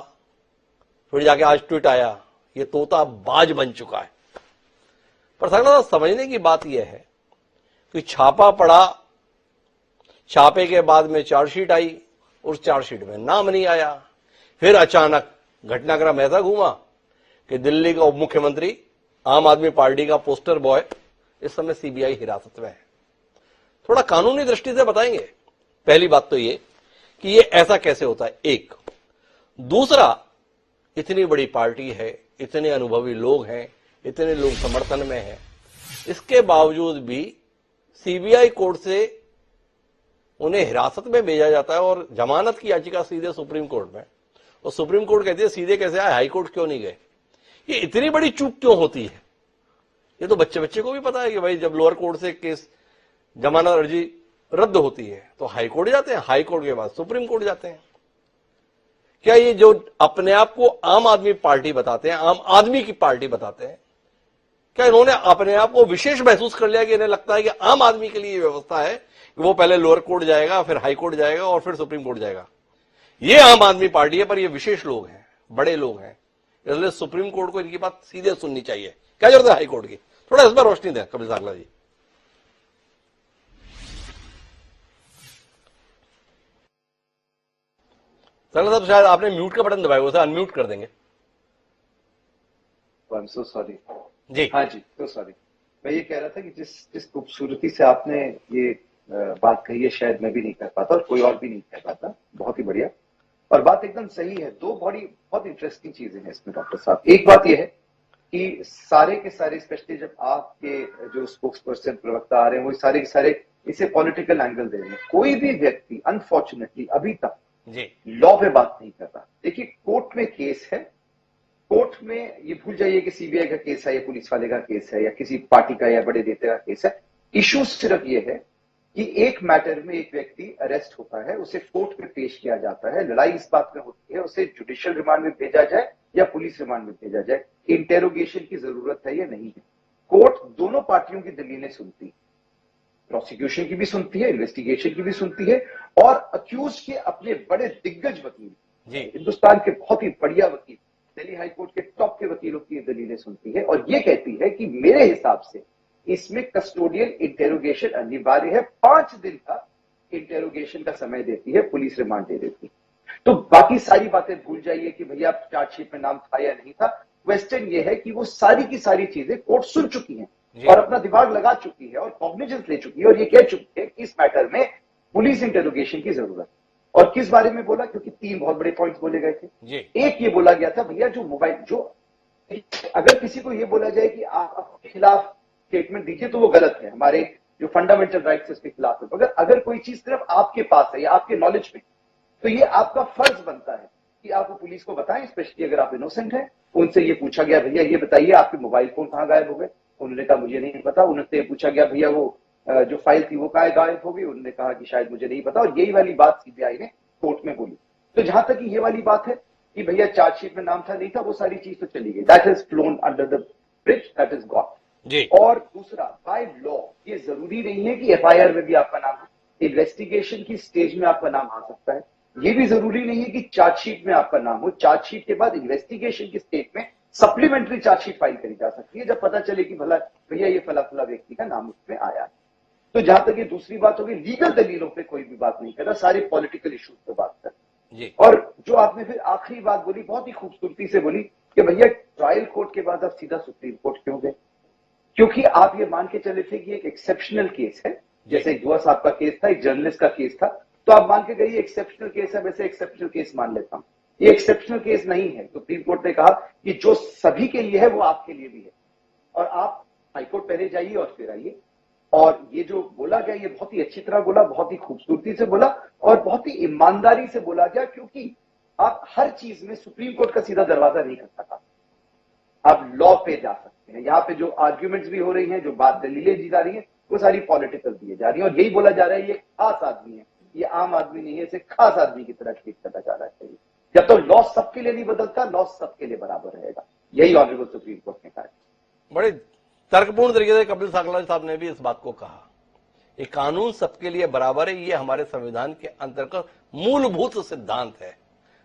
Speaker 1: फिर जाके आज ट्वीट आया, ये तोता बाज बन चुका है। पर सांगला साहब, समझने की बात यह है कि छापा पड़ा, छापे के बाद में चार्जशीट आई, उस चार्जशीट में नाम नहीं आया। फिर अचानक घटनाक्रम ऐसा घूमा कि दिल्ली का उप मुख्यमंत्री, आम आदमी पार्टी का पोस्टर बॉय इस समय सीबीआई हिरासत में है। थोड़ा कानूनी दृष्टि से बताएंगे? पहली बात तो ये कि ये ऐसा कैसे होता है, एक। दूसरा, इतनी बड़ी पार्टी है, इतने अनुभवी लोग हैं, इतने लोग समर्थन में हैं, इसके बावजूद भी सीबीआई कोर्ट से उन्हें हिरासत में भेजा जाता है और जमानत की याचिका सीधे सुप्रीम कोर्ट में, और सुप्रीम कोर्ट कहती है सीधे कैसे आए, हाई कोर्ट क्यों नहीं गए? ये इतनी बड़ी चूक क्यों होती है? ये तो बच्चे को भी पता है कि भाई जब लोअर कोर्ट से केस जमानत अर्जी रद्द होती है तो हाई कोर्ट जाते हैं, हाई कोर्ट के बाद सुप्रीम कोर्ट जाते हैं। क्या ये जो अपने आप को आम आदमी पार्टी बताते हैं, आम आदमी की पार्टी बताते हैं, क्या इन्होंने अपने आप को विशेष महसूस कर लिया कि इन्हें लगता है कि आम आदमी के लिए ये व्यवस्था है कि वो पहले लोअर कोर्ट जाएगा, फिर हाई कोर्ट जाएगा और फिर सुप्रीम कोर्ट जाएगा? ये आम आदमी पार्टी है, पर ये विशेष लोग हैं, बड़े लोग हैं, इसलिए सुप्रीम कोर्ट को इनकी बात सीधे सुननी चाहिए। क्या जरूरत है हाई कोर्ट की? थोड़ा इस पर रोशनी दें कपिल साकला जी। साकला साहब शायद आपने म्यूट का बटन दबाया, उसे अनम्यूट कर देंगे।
Speaker 5: I'm so sorry.
Speaker 1: जी
Speaker 5: हाँ जी, तो सॉरी। मैं ये कह रहा था कि जिस खूबसूरती से आपने ये बात कही है, शायद मैं भी नहीं कर पाता और कोई और भी नहीं कह पाता। बहुत ही बढ़िया, और बात एकदम सही है। दो बहुत इंटरेस्टिंग चीजें हैं इसमें डॉक्टर साहब। एक बात यह है कि सारे के सारे, स्पेशली जब आपके जो स्पोक्स पर्सन प्रवक्ता आ रहे हैं, वो सारे के सारे इसे पॉलिटिकल एंगल दे रहे हैं। कोई भी व्यक्ति अनफॉर्चुनेटली अभी तक
Speaker 1: जी
Speaker 5: लॉ पे बात नहीं कर रहा। देखिए, कोर्ट में केस है, कोर्ट में ये भूल जाइए कि सीबीआई का केस है या पुलिस वाले का केस है या किसी पार्टी का या बड़े नेता का केस है। इशू सिर्फ ये है कि एक मैटर में एक व्यक्ति अरेस्ट होता है, उसे कोर्ट में पेश किया जाता है। लड़ाई इस बात में होती है उसे जुडिशियल रिमांड में भेजा जाए या पुलिस रिमांड में भेजा जाए, इंटेरोगेशन की जरूरत है या नहीं है। कोर्ट दोनों पार्टियों की दलीलें सुनती है, प्रोसिक्यूशन की भी सुनती है, इन्वेस्टिगेशन की भी सुनती है, और अक्यूज के अपने बड़े दिग्गज वकील, हिंदुस्तान के बहुत ही बढ़िया वकील, दिल्ली हाईकोर्ट के टॉप के वकीलों की दलीलें सुनती है और ये कहती है कि मेरे हिसाब से इसमें कस्टोडियल इंटेरोगेशन अनिवार्य है। 5 दिन का इंटेरोगेशन का समय देती है, पुलिस रिमांड दे देती है। तो बाकी सारी बातें भूल जाइए कि भैया चार्जशीट में नाम था या नहीं था। क्वेश्चन ये है कि वो सारी की सारी चीजें कोर्ट सुन चुकी हैं और अपना दिमाग लगा चुकी है और कॉग्निजेंस ले चुकी है और ये कह चुकी है कि इस मैटर में पुलिस इंटेरोगेशन की जरूरत है। और किस बारे में बोला? क्योंकि 3 बहुत बड़े पॉइंट्स बोले गए थे। एक ये बोला गया था, भैया जो मोबाइल, जो अगर किसी को ये बोला जाए कि आप अपने खिलाफ स्टेटमेंट दीजिए तो वो गलत है, हमारे जो फंडामेंटल राइट्स उसके खिलाफ है। मगर अगर कोई चीज सिर्फ आपके पास है या आपके नॉलेज में, तो ये आपका फर्ज बनता है कि आप वो पुलिस को बताएं, स्पेशली अगर आप इनोसेंट हैं। उनसे ये पूछा गया, भैया ये बताइए आपके मोबाइल फोन कहाँ गायब हो गए? उन्होंने कहा मुझे नहीं पता। उनसे पूछा गया, भैया वो जो फाइल थी वो कहाँ गायब हो गई? उन्होंने कहा कि शायद मुझे नहीं पता। और यही वाली बात सीबीआई ने कोर्ट में बोली। तो जहां तक ये वाली बात है कि भैया चार्जशीट में नाम था नहीं था, वो सारी चीज तो चली गई, that is phloem under the bridge, that is gone. और दूसरा, बाय लॉ ये जरूरी नहीं है कि एफआईआर में भी आपका नाम हो, इन्वेस्टिगेशन की स्टेज में आपका नाम आ सकता है। ये भी जरूरी नहीं है कि चार्जशीट में आपका नाम हो। चार्जशीट के बाद इन्वेस्टिगेशन की स्टेज में सप्लीमेंट्री चार्जशीट फाइल करी जा सकती है, जब पता चले कि भला भैया ये फला फला व्यक्ति का नाम उसमें आया। तो जहां तक ये दूसरी बात होगी, लीगल दलीलों पे कोई भी बात नहीं कर रहा, सारे पॉलिटिकल इश्यूज पे बात कर। और जो आपने फिर आखिरी बात बोली, बहुत ही खूबसूरती से बोली कि भैया ट्रायल कोर्ट के बाद आप सीधा सुप्रीम कोर्ट क्यों गए? क्योंकि आप ये मान के चले थे कि एक एक्सेप्शनल केस है, जैसे युवा साहब का केस था, एक जर्नलिस्ट का केस था, तो आप मान के गए एक्सेप्शनल केस है, वैसे एक्सेप्शनल केस मान लेता हूं। ये एक्सेप्शनल केस नहीं है। सुप्रीम कोर्ट ने कहा कि जो सभी के लिए है वो आपके लिए भी है, और आप हाईकोर्ट पहले जाइए और फिर आइए। और ये जो बोला गया, ये बहुत ही अच्छी तरह बोला, बहुत ही खूबसूरती से बोला और बहुत ही ईमानदारी से बोला गया, क्योंकि आप हर चीज में सुप्रीम कोर्ट का सीधा दरवाजा नहीं कर सकता। आप लॉ पे जा सकते हैं। यहाँ पे जो आर्ग्यूमेंट्स भी हो रही हैं, जो बात दलीलें दी जा रही हैं, वो सारी पॉलिटिकल दी जा रही है। और यही बोला जा रहा है ये खास आदमी है, ये आम आदमी नहीं है, इसे खास आदमी की तरह ट्रीट करना जा रहा है। जब तो लॉ सबके लिए नहीं बदलता, लॉ सबके लिए बराबर रहेगा। यही ऑनरेबल सुप्रीम कोर्ट ने कहा। बड़े
Speaker 1: तर्कपूर्ण तरीके से कपिल साकला साहब ने भी इस बात को कहा, ये कानून सबके लिए बराबर है, ये हमारे संविधान के अंतर्गत मूलभूत सिद्धांत है।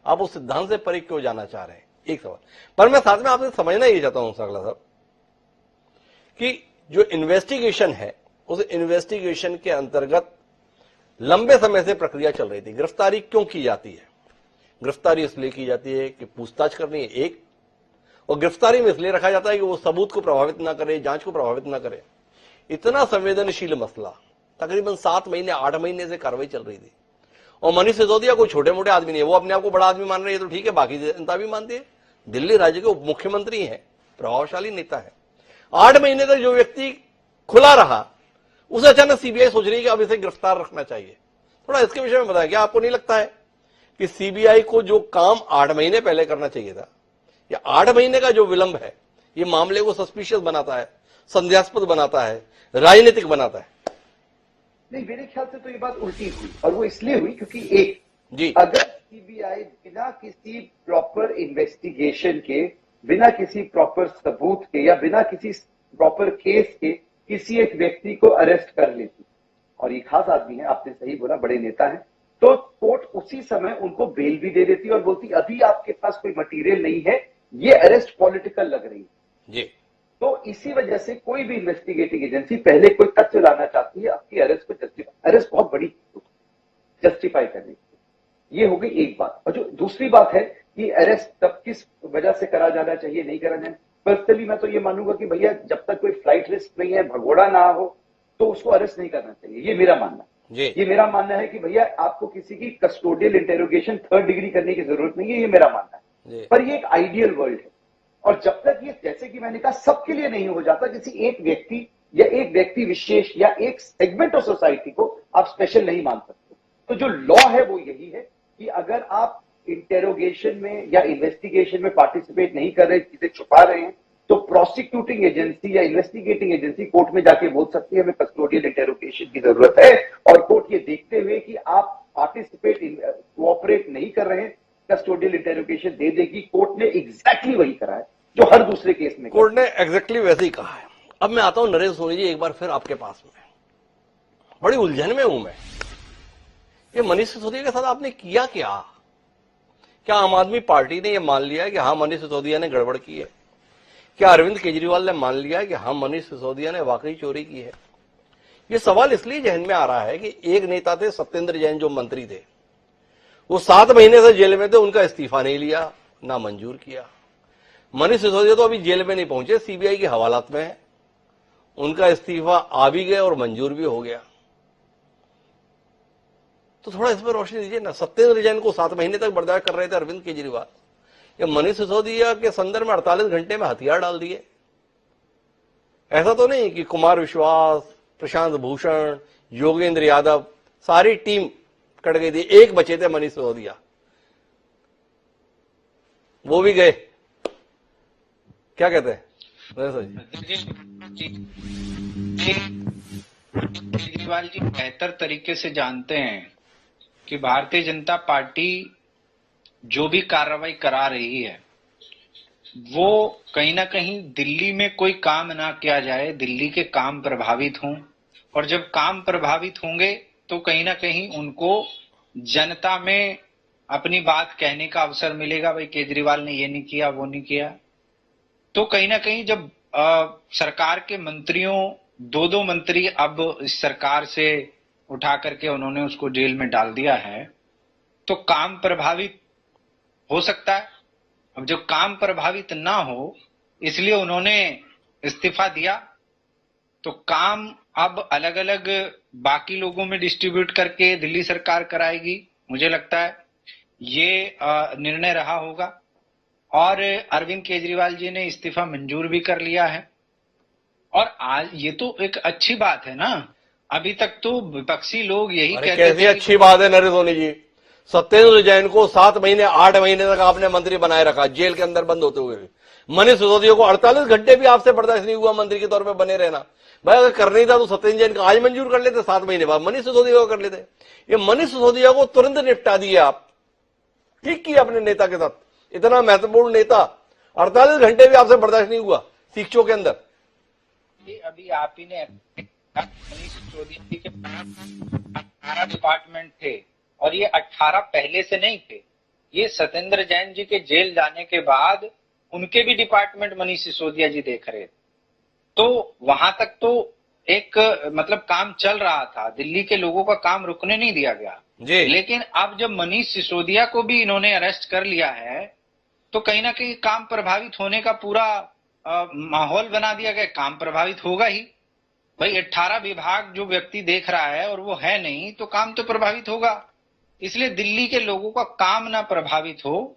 Speaker 1: आप उस सिद्धांत से परे क्यों जाना चाह रहे हैं? एक सवाल। पर मैं साथ में आपसे समझना ये चाहता हूं साकला साहब कि जो इन्वेस्टिगेशन है, उस इन्वेस्टिगेशन के अंतर्गत लंबे समय से प्रक्रिया चल रही थी। गिरफ्तारी क्यों की जाती है? गिरफ्तारी इसलिए की जाती है कि पूछताछ करनी है एक, और गिरफ्तारी में इसलिए रखा जाता है कि वो सबूत को प्रभावित ना करे, जांच को प्रभावित ना करे। इतना संवेदनशील मसला, तकरीबन 7 महीने 8 महीने से कार्रवाई चल रही थी। और मनीष सिसोदिया कोई छोटे मोटे आदमी नहीं है, वो अपने आप को बड़ा आदमी मान रहे हैं तो ठीक है, बाकी जनता भी मानती है। दिल्ली राज्य के उप मुख्यमंत्री हैं, प्रभावशाली नेता है। 8 महीने तक जो व्यक्ति खुला रहा, उसे अचानक सीबीआई सोच रही है कि अब इसे गिरफ्तार रखना चाहिए। थोड़ा इसके विषय में बताएं, क्या आपको नहीं लगता है कि सीबीआई को जो काम 8 महीने पहले करना चाहिए था, या 8 महीने का जो विलंब है, ये मामले को सस्पिशियस बनाता है, संदेहास्पद बनाता है, राजनीतिक बनाता है?
Speaker 5: नहीं, मेरे ख्याल से तो ये बात उल्टी हुई, और वो इसलिए हुई क्योंकि एक, अगर सीबीआई बिना किसी प्रॉपर इन्वेस्टिगेशन के, बिना किसी प्रॉपर सबूत के या बिना किसी प्रॉपर केस के किसी एक व्यक्ति को अरेस्ट कर लेती, और ये खास आदमी है, आपने सही बोला, बड़े नेता हैं, तो कोर्ट उसी समय उनको बेल भी दे देती और बोलती अभी आपके पास कोई मटेरियल नहीं है, ये अरेस्ट पॉलिटिकल लग रही है
Speaker 1: जी।
Speaker 5: तो इसी वजह से कोई भी इन्वेस्टिगेटिंग एजेंसी पहले कोई तथ्य लाना चाहती है अपनी अरेस्ट को अरेस्ट बहुत बड़ी जस्टिफाई करने की। ये हो गई एक बात। और जो दूसरी बात है कि अरेस्ट तब किस वजह से करा जाना चाहिए, नहीं करा जाना, पर्सनली मैं तो ये मानूंगा कि भैया जब तक कोई फ्लाइट रिस्क नहीं है, भगोड़ा ना हो, तो उसको अरेस्ट नहीं करना चाहिए। ये मेरा मानना है। ये मेरा मानना है कि भैया आपको किसी की कस्टोडियल इंटेरोगेशन 3rd डिग्री करने की जरूरत नहीं है, ये मेरा मानना है। पर ये एक आइडियल वर्ल्ड है, और जब तक ये, जैसे कि मैंने कहा, सबके लिए नहीं हो जाता, किसी एक व्यक्ति या एक व्यक्ति विशेष या एक सेगमेंट ऑफ सोसाइटी को आप स्पेशल नहीं मान सकते। तो जो लॉ है वो यही है कि अगर आप इंटेरोगेशन में या इन्वेस्टिगेशन में पार्टिसिपेट नहीं कर रहे, चीजें छुपा रहे हैं, तो प्रोसिक्यूटिंग एजेंसी या इन्वेस्टिगेटिंग एजेंसी कोर्ट में जाके बोल सकती है हमें कस्टोडियल इंटेरोगेशन की जरूरत है, और कोर्ट ये देखते हुए कि आप पार्टिसिपेट कोऑपरेट नहीं कर रहे हैं, कस्टोडियल इंटेरोगेशन दे देगी। कोर्ट ने एग्जैक्टली वही करा है जो हर दूसरे केस में
Speaker 1: कोर्ट ने एग्जैक्टली वैसे ही कहा है। अब मैं आता हूं नरेंद्र सोनी जी, एक बार फिर आपके पास में, बड़ी उलझन में हूं मैं। ये मनीष सिसोदिया के साथ आपने किया क्या? क्या आम आदमी पार्टी ने यह मान लिया है कि हाँ मनीष सिसोदिया ने गड़बड़ की है? क्या अरविंद केजरीवाल ने मान लिया है कि हाँ मनीष सिसोदिया ने वाकई चोरी की है? ये सवाल इसलिए जहन में आ रहा है कि एक नेता थे सत्येंद्र जैन, जो मंत्री थे, वो 7 महीने से जेल में थे, उनका इस्तीफा नहीं लिया, ना मंजूर किया। मनीष सिसोदिया तो अभी जेल में नहीं पहुंचे, सीबीआई की हवालात में है, उनका इस्तीफा आ भी गया और मंजूर भी हो गया। तो थोड़ा इस पर रोशनी दीजिए ना। सत्येंद्र जैन को 7 महीने तक बर्दाश्त कर रहे थे अरविंद केजरीवाल, या मनीष सिसोदिया के संदर्भ में 48 घंटे में हथियार डाल दिए। ऐसा तो नहीं कि कुमार विश्वास, प्रशांत भूषण, योगेंद्र यादव, सारी टीम कट गई थी, एक बचे थे मनीष सिसोदिया, वो भी गए। क्या कहते हैं
Speaker 2: केजरीवाल जी बेहतर तरीके से जानते हैं कि भारतीय जनता पार्टी जो भी कार्रवाई करा रही है वो कहीं ना कहीं दिल्ली में कोई काम ना किया जाए, दिल्ली के काम प्रभावित हों, और जब काम प्रभावित होंगे तो कहीं ना कहीं उनको जनता में अपनी बात कहने का अवसर मिलेगा। भाई केजरीवाल ने ये नहीं किया, वो नहीं किया। तो कहीं ना कहीं जब सरकार के मंत्रियों, 2 मंत्री अब इस सरकार से उठा करके उन्होंने उसको जेल में डाल दिया है, तो काम प्रभावित हो सकता है। अब जब काम प्रभावित ना हो, इसलिए उन्होंने इस्तीफा दिया, तो काम अब अलग अलग बाकी लोगों में डिस्ट्रीब्यूट करके दिल्ली सरकार कराएगी। मुझे लगता है ये निर्णय रहा होगा, और अरविंद केजरीवाल जी ने इस्तीफा मंजूर भी कर लिया है। और आज ये तो एक अच्छी बात है ना। अभी तक तो विपक्षी लोग यही कहते थे।
Speaker 1: कैसी अच्छी बात है नरेंद्र सोनी जी? सत्येंद्र जैन को 7 महीने 8 महीने तक आपने मंत्री बनाए रखा, जेल के अंदर बंद होते हुए भी। मनीष सिसोदिया को 48 घंटे भी आपसे बर्दाश्त नहीं हुआ मंत्री के तौर पर बने रहना। भाई अगर करना ही था तो सत्येंद्र जैन का आज मंजूर कर लेते, 7 महीने बाद मनीष सिसोदिया को कर लेते। ये मनीष सिसोदिया को तुरंत निपटा दिए आप, ठीक किया अपने नेता के साथ। इतना महत्वपूर्ण नेता 48 घंटे भी आपसे बर्दाश्त नहीं हुआ सीखचों के अंदर।
Speaker 2: अभी आप ही ने मनीष सिसोदिया जी के 18 डिपार्टमेंट थे, और ये 18 पहले से नहीं थे। ये सत्येंद्र जैन जी के जेल जाने के बाद उनके भी डिपार्टमेंट मनीष सिसोदिया जी देख रहे थे। तो वहां तक तो एक मतलब काम चल रहा था, दिल्ली के लोगों का काम रुकने नहीं दिया गया
Speaker 1: जी।
Speaker 2: लेकिन अब जब मनीष सिसोदिया को भी इन्होंने अरेस्ट कर लिया है, तो कहीं ना कहीं काम प्रभावित होने का पूरा माहौल बना दिया गया। काम प्रभावित होगा ही भाई, 18 विभाग जो व्यक्ति देख रहा है और वो है नहीं, तो काम तो प्रभावित होगा। इसलिए दिल्ली के लोगों का काम ना प्रभावित हो,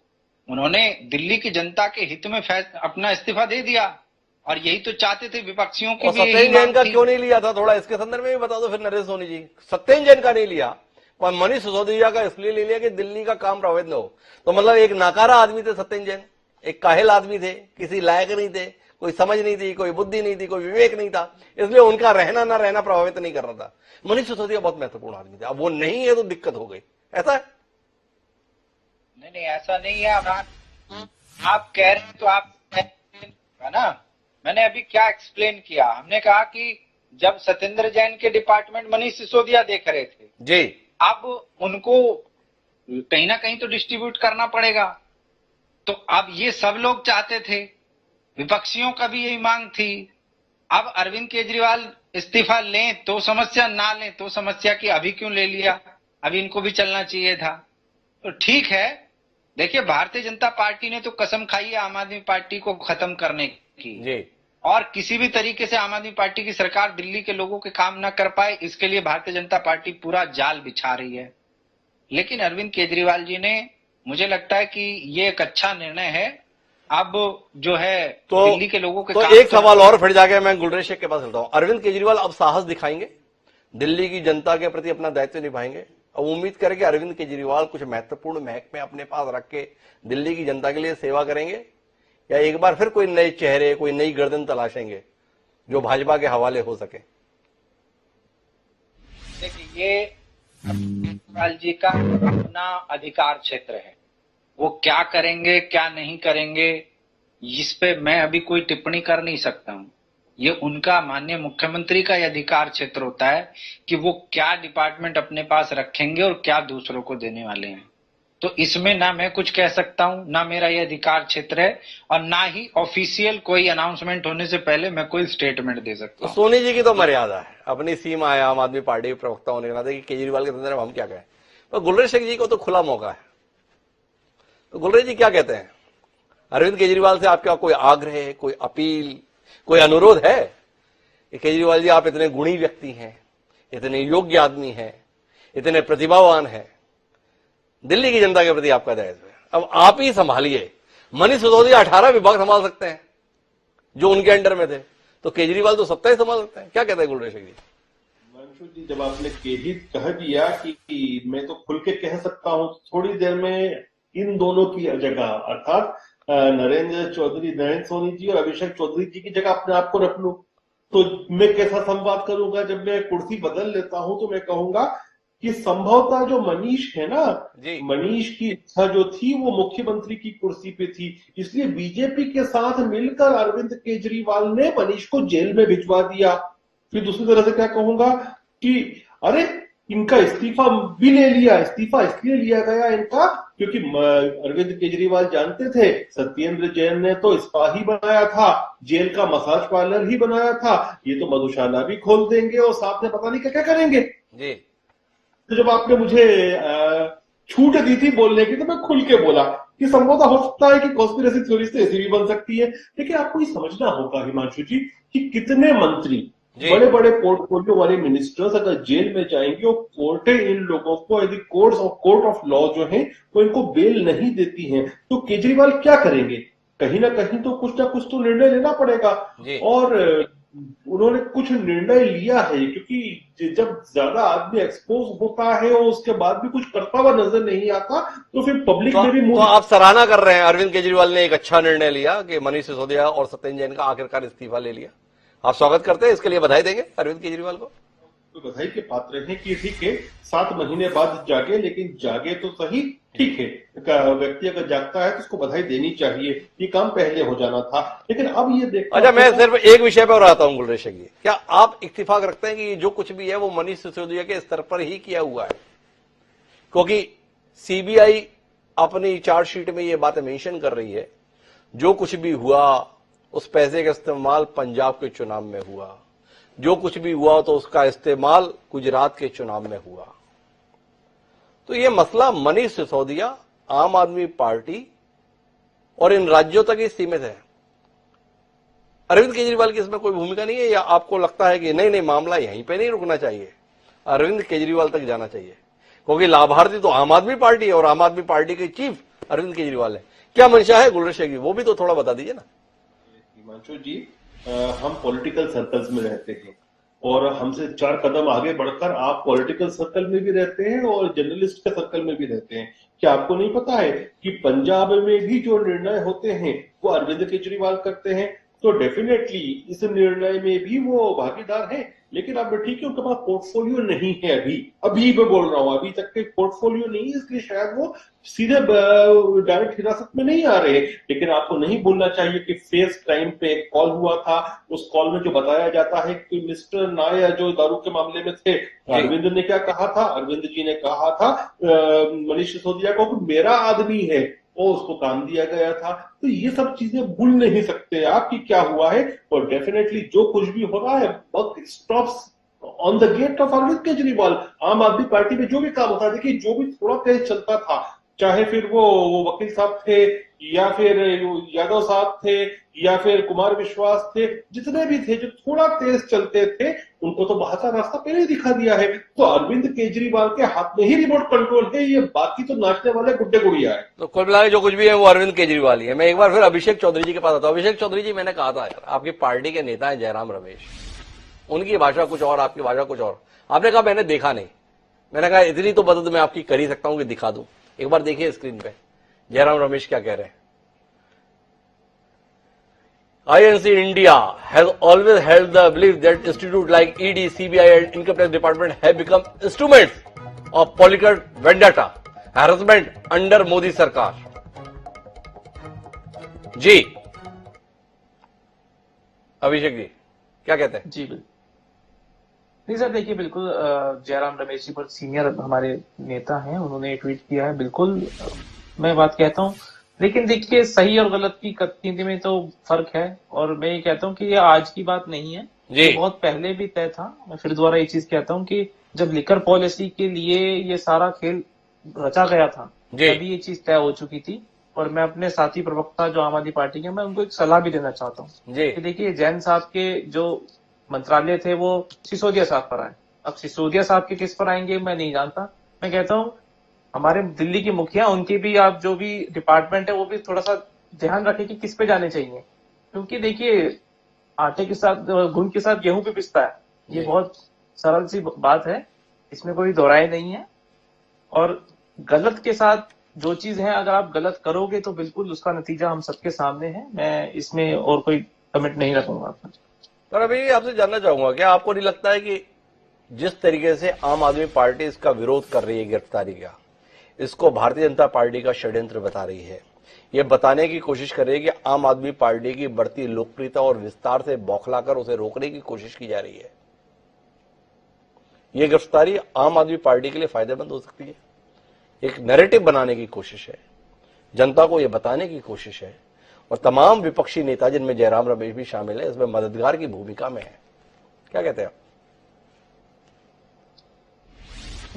Speaker 2: उन्होंने दिल्ली की जनता के हित में अपना इस्तीफा दे दिया, और यही तो चाहते थे विपक्षियों की।
Speaker 1: सत्येंद्र जैन का क्यों नहीं लिया था, थोड़ा इसके संदर्भ में भी बता दो फिर नरेंद्र सोनी जी। सत्येंद्र जैन का नहीं लिया, पर मनीष सिसोदिया का इसलिए ले लिया कि दिल्ली का काम प्रभावित न हो। तो मतलब एक नाकारा आदमी थे सत्येंद्र जैन, एक काहिल आदमी थे, किसी लायक नहीं थे, कोई समझ नहीं थी, कोई बुद्धि नहीं थी, कोई विवेक नहीं था, इसलिए उनका रहना ना रहना प्रभावित नहीं कर रहा था। मनीष सिसोदिया बहुत महत्वपूर्ण आदमी थे, अब वो नहीं है तो दिक्कत हो गई, ऐसा है।
Speaker 2: नहीं ऐसा नहीं है। आप कह रहे हैं तो आप है ना, मैंने अभी क्या एक्सप्लेन किया, हमने कहा कि जब सत्येंद्र जैन के डिपार्टमेंट मनीष सिसोदिया देख रहे थे
Speaker 1: जी,
Speaker 2: अब उनको कहीं ना कहीं तो डिस्ट्रीब्यूट करना पड़ेगा। तो अब ये सब लोग चाहते थे, विपक्षियों का भी यही मांग थी। अब अरविंद केजरीवाल इस्तीफा लें तो समस्या, ना लें तो समस्या की अभी क्यों ले लिया, अभी इनको भी चलना चाहिए था। तो ठीक है, देखिए भारतीय जनता पार्टी ने तो कसम खाई है आम आदमी पार्टी को खत्म करने की
Speaker 1: जी,
Speaker 2: और किसी भी तरीके से आम आदमी पार्टी की सरकार दिल्ली के लोगों के काम ना कर पाए, इसके लिए भारतीय जनता पार्टी पूरा जाल बिछा रही है। लेकिन अरविंद केजरीवाल जी ने, मुझे लगता है कि ये एक अच्छा निर्णय है। अब जो है
Speaker 1: तो
Speaker 2: दिल्ली के लोगों के
Speaker 1: तो
Speaker 2: काम
Speaker 1: एक सवाल और फिर जाके मैं गुलरेज शेख के पास चलता हूं। अरविंद केजरीवाल अब साहस दिखाएंगे, दिल्ली की जनता के प्रति अपना दायित्व निभाएंगे। अब उम्मीद करें कि अरविंद केजरीवाल कुछ महत्वपूर्ण महकमे अपने पास रख के दिल्ली की जनता के लिए सेवा करेंगे, या एक बार फिर कोई नए चेहरे, कोई नई गर्दन तलाशेंगे जो भाजपा के हवाले हो सके?
Speaker 2: देखिए ये केजरीवाल जी का अपना अधिकार क्षेत्र है, वो क्या करेंगे क्या नहीं करेंगे इस पे मैं अभी कोई टिप्पणी कर नहीं सकता हूं। ये उनका, माननीय मुख्यमंत्री का ये अधिकार क्षेत्र होता है कि वो क्या डिपार्टमेंट अपने पास रखेंगे और क्या दूसरों को देने वाले हैं। तो इसमें ना मैं कुछ कह सकता हूं, ना मेरा ये अधिकार क्षेत्र है, और ना ही ऑफिशियल कोई अनाउंसमेंट होने से पहले मैं कोई स्टेटमेंट दे सकता
Speaker 1: तो
Speaker 2: हूं।
Speaker 1: सोनी जी की तो मर्यादा है, अपनी सीमा है आम आदमी पार्टी के प्रवक्ता होने के नाते कि केजरीवाल के संदर्भ में हम क्या कहें। तो गुलरेज शेख जी को तो खुला मौका है। तो गुलरेज जी क्या कहते हैं, अरविंद केजरीवाल से आपका कोई आग्रह, कोई अपील, कोई अनुरोध है कि केजरीवाल जी आप इतने गुणी व्यक्ति हैं, इतने योग्य आदमी हैं, इतने प्रतिभावान हैं, दिल्ली की जनता के प्रति आपका दायित्व है, अब आप ही संभालिए। मनीष सिसोदिया 18 विभाग संभाल सकते हैं जो उनके अंडर में थे, तो केजरीवाल तो 27 संभाल सकते हैं। क्या कहते हैं गुलरेज शेख जी?
Speaker 3: हिमांशु जी, जब आपने कह दिया कि मैं तो खुल के कह सकता हूं, थोड़ी देर में इन दोनों की जगह अर्थात नरेंद्र सोनी जी और अभिषेक चौधरी जी की जगह अपने आप को रख लूं तो मैं कैसा संवाद करूंगा? जब मैं कुर्सी बदल लेता हूं तो मैं कहूंगा कि संभवतः जो मनीष है ना, मनीष की इच्छा जो थी वो मुख्यमंत्री की कुर्सी पे थी, इसलिए बीजेपी के साथ मिलकर अरविंद केजरीवाल ने मनीष को जेल में भिजवा दिया। फिर दूसरी तरह से क्या कहूंगा कि अरे इनका इस्तीफा भी ले लिया। इस्तीफा इसलिए लिया गया इनका क्योंकि अरविंद केजरीवाल जानते थे सत्येंद्र जैन ने तो स्पा ही बनाया था, जेल का मसाज पार्लर ही बनाया था, ये तो मधुशाला भी खोल देंगे और साथ में पता नहीं क्या क्या करेंगे
Speaker 1: जी।
Speaker 3: तो जब आपने मुझे छूट दी थी बोलने की तो मैं खुल के बोला कि संभवतः हो सकता है कि कॉन्स्पिरेसी थ्योरीज तो ऐसी भी बन सकती है। लेकिन आपको ये समझना होगा हिमांशु जी कि कितने मंत्री, बड़े बड़े पोर्टफोलियो वाले मिनिस्टर्स अगर जेल में जाएंगे और कोर्टें इन लोगों को, यदि कोर्ट ऑफ लॉ जो है वो इनको बेल नहीं देती हैं तो केजरीवाल क्या करेंगे? कहीं ना कहीं तो कुछ ना कुछ तो निर्णय लेना पड़ेगा। और उन्होंने कुछ निर्णय लिया है क्योंकि जब ज्यादा आदमी एक्सपोज होता है और उसके बाद भी कुछ करता हुआ नजर नहीं आता तो फिर पब्लिक में भी
Speaker 1: तो आप सराहना कर रहे हैं अरविंद केजरीवाल ने एक अच्छा निर्णय लिया कि मनीष सिसोदिया और सत्येंद्र जैन का आखिरकार इस्तीफा ले लिया। आप स्वागत करते हैं, इसके लिए बधाई देंगे अरविंद केजरीवाल को?
Speaker 3: तो बधाई के पात्र हैं कि ठीक है 7 महीने बाद जागे, लेकिन जागे तो सही, ठीक है, व्यक्ति अगर जागता है तो उसको बधाई देनी चाहिए, ये काम पहले हो जाना था। लेकिन अब ये देखो,
Speaker 1: अच्छा मैं सिर्फ एक विषय पर आता हूं गुलरेज शेख जी, क्या आप इत्तेफाक रखते हैं कि जो कुछ भी है वो मनीष सिसोदिया के स्तर पर ही किया हुआ है? क्योंकि सीबीआई अपनी चार्जशीट में ये बातें मेंशन कर रही है, जो कुछ भी हुआ उस पैसे का इस्तेमाल पंजाब के चुनाव में हुआ, जो कुछ भी हुआ तो उसका इस्तेमाल गुजरात के चुनाव में हुआ। तो ये मसला मनीष सिसोदिया, आम आदमी पार्टी और इन राज्यों तक ही सीमित है। अरविंद केजरीवाल की इसमें कोई भूमिका नहीं है, या आपको लगता है कि नहीं मामला यहीं पे नहीं रुकना चाहिए, अरविंद केजरीवाल तक जाना चाहिए? क्योंकि लाभार्थी तो आम आदमी पार्टी है और आम आदमी पार्टी के चीफ अरविंद केजरीवाल है। क्या मंशा है गुलरेज शेख जी, वो भी तो थोड़ा बता दीजिए ना।
Speaker 3: हिमांशु जी, हम पॉलिटिकल सर्कल्स में रहते हैं और हमसे 4 कदम आगे बढ़कर आप पॉलिटिकल सर्कल में भी रहते हैं और जर्नलिस्ट के सर्कल में भी रहते हैं। क्या आपको नहीं पता है कि पंजाब में भी जो निर्णय होते हैं वो अरविंद केजरीवाल करते हैं, तो डेफिनेटली इस निर्णय में भी वो भागीदार है। लेकिन अब ठीक है, उनके पास पोर्टफोलियो नहीं है अभी मैं बोल रहा हूं, अभी तक के पोर्टफोलियो नहीं है, इसलिए शायद वो सीधे डायरेक्ट हिरासत में नहीं आ रहे। लेकिन आपको नहीं भूलना चाहिए कि फेस टाइम पे एक कॉल हुआ था, उस कॉल में जो बताया जाता है कि मिस्टर नायर जो दारू के मामले में थे, अरविंद ने क्या कहा था? अरविंद जी ने कहा था मनीष सिसोदिया को कि मेरा आदमी है, और उसको काम दिया गया था। तो ये सब चीजें भूल नहीं सकते आप कि क्या हुआ है। और डेफिनेटली जो कुछ भी हो रहा है, buck stops on the gate of Arvind Kejriwal. Aam Aadmi party में जो भी काम होता है, देखिए जो भी थोड़ा तेज चलता था, चाहे फिर वो वकील साहब थे, या फिर यादव साहब थे, या फिर कुमार विश्वास थे, जितने भी थे जो थोड़ा तेज चलते थे, उनको तो बाहर का रास्ता पहले ही दिखा दिया है। तो अरविंद केजरीवाल के हाथ में ही रिमोट कंट्रोल है, ये बाकी तो नाचने वाले गुड्डे गुड़िया है।
Speaker 1: तो कुल मिला के जो कुछ भी है वो अरविंद केजरीवाल ही है। मैं एक बार फिर अभिषेक चौधरी जी के पास आता हूं। अभिषेक चौधरी जी, मैंने कहा था यार, आपकी पार्टी के नेता है जयराम रमेश, उनकी भाषा कुछ और, आपकी भाषा कुछ और। आपने कहा मैंने देखा नहीं। मैंने कहा इतनी तो मदद मैं आपकी कर ही सकता हूं कि दिखा दूं। एक बार देखिए स्क्रीन पे जयराम रमेश क्या कह रहे हैं। INC India has always held the belief that institutes like ED, CBI and Income Tax Department have become instruments of political vendetta, harassment under Modi सरकार। जी अभिषेक जी क्या कहते हैं?
Speaker 4: जी बिल्कुल नहीं सर, देखिए बिल्कुल जयराम रमेश जी बहुत सीनियर हमारे नेता हैं, उन्होंने ट्वीट किया है। बिल्कुल मैं बात कहता हूं, लेकिन देखिए सही और गलत की कथनी में तो फर्क है। और मैं ये कहता हूं कि ये आज की बात नहीं है, ये बहुत पहले भी तय था। मैं फिर दोबारा ये चीज कहता हूं कि जब लिकर पॉलिसी के लिए ये सारा खेल रचा गया था, तभी ये चीज तय हो चुकी थी। और मैं अपने साथी प्रवक्ता जो आम आदमी पार्टी के, मैं उनको एक सलाह भी देना चाहता हूँ कि देखिए जैन साहब के जो मंत्रालय थे वो सिसोदिया साहब पर आए। अब सिसोदिया साहब के किस पर आएंगे मैं नहीं जानता। मैं कहता हूँ हमारे दिल्ली की मुखिया, उनकी भी आप जो भी डिपार्टमेंट है वो भी थोड़ा सा ध्यान रखें कि किस पे जाने चाहिए। क्योंकि देखिए आटे के साथ घुन के साथ गेहूं भी पिसता है, ये बहुत सरल सी बात है, इसमें कोई दोहराई नहीं है। और गलत के साथ जो चीज है, अगर आप गलत करोगे तो बिल्कुल उसका नतीजा हम सबके सामने है। मैं इसमें और कोई कमेंट नहीं रखूंगा।
Speaker 1: पर अभी आपसे जानना चाहूंगा, क्या आपको नहीं लगता है कि जिस तरीके से आम आदमी पार्टी इसका विरोध कर रही है, गिरफ्तारी का, इसको भारतीय जनता पार्टी का षड्यंत्र बता रही है? यह बताने की कोशिश कर रही है कि आम आदमी पार्टी की बढ़ती लोकप्रियता और विस्तार से बौखलाकर उसे रोकने की कोशिश की जा रही है। यह गिरफ्तारी आम आदमी पार्टी के लिए फायदेमंद हो सकती है। एक नैरेटिव बनाने की कोशिश है, जनता को यह बताने की कोशिश है, और तमाम विपक्षी नेता जिनमें जयराम रमेश भी शामिल है इसमें मददगार की भूमिका में है। क्या कहते हैं आप?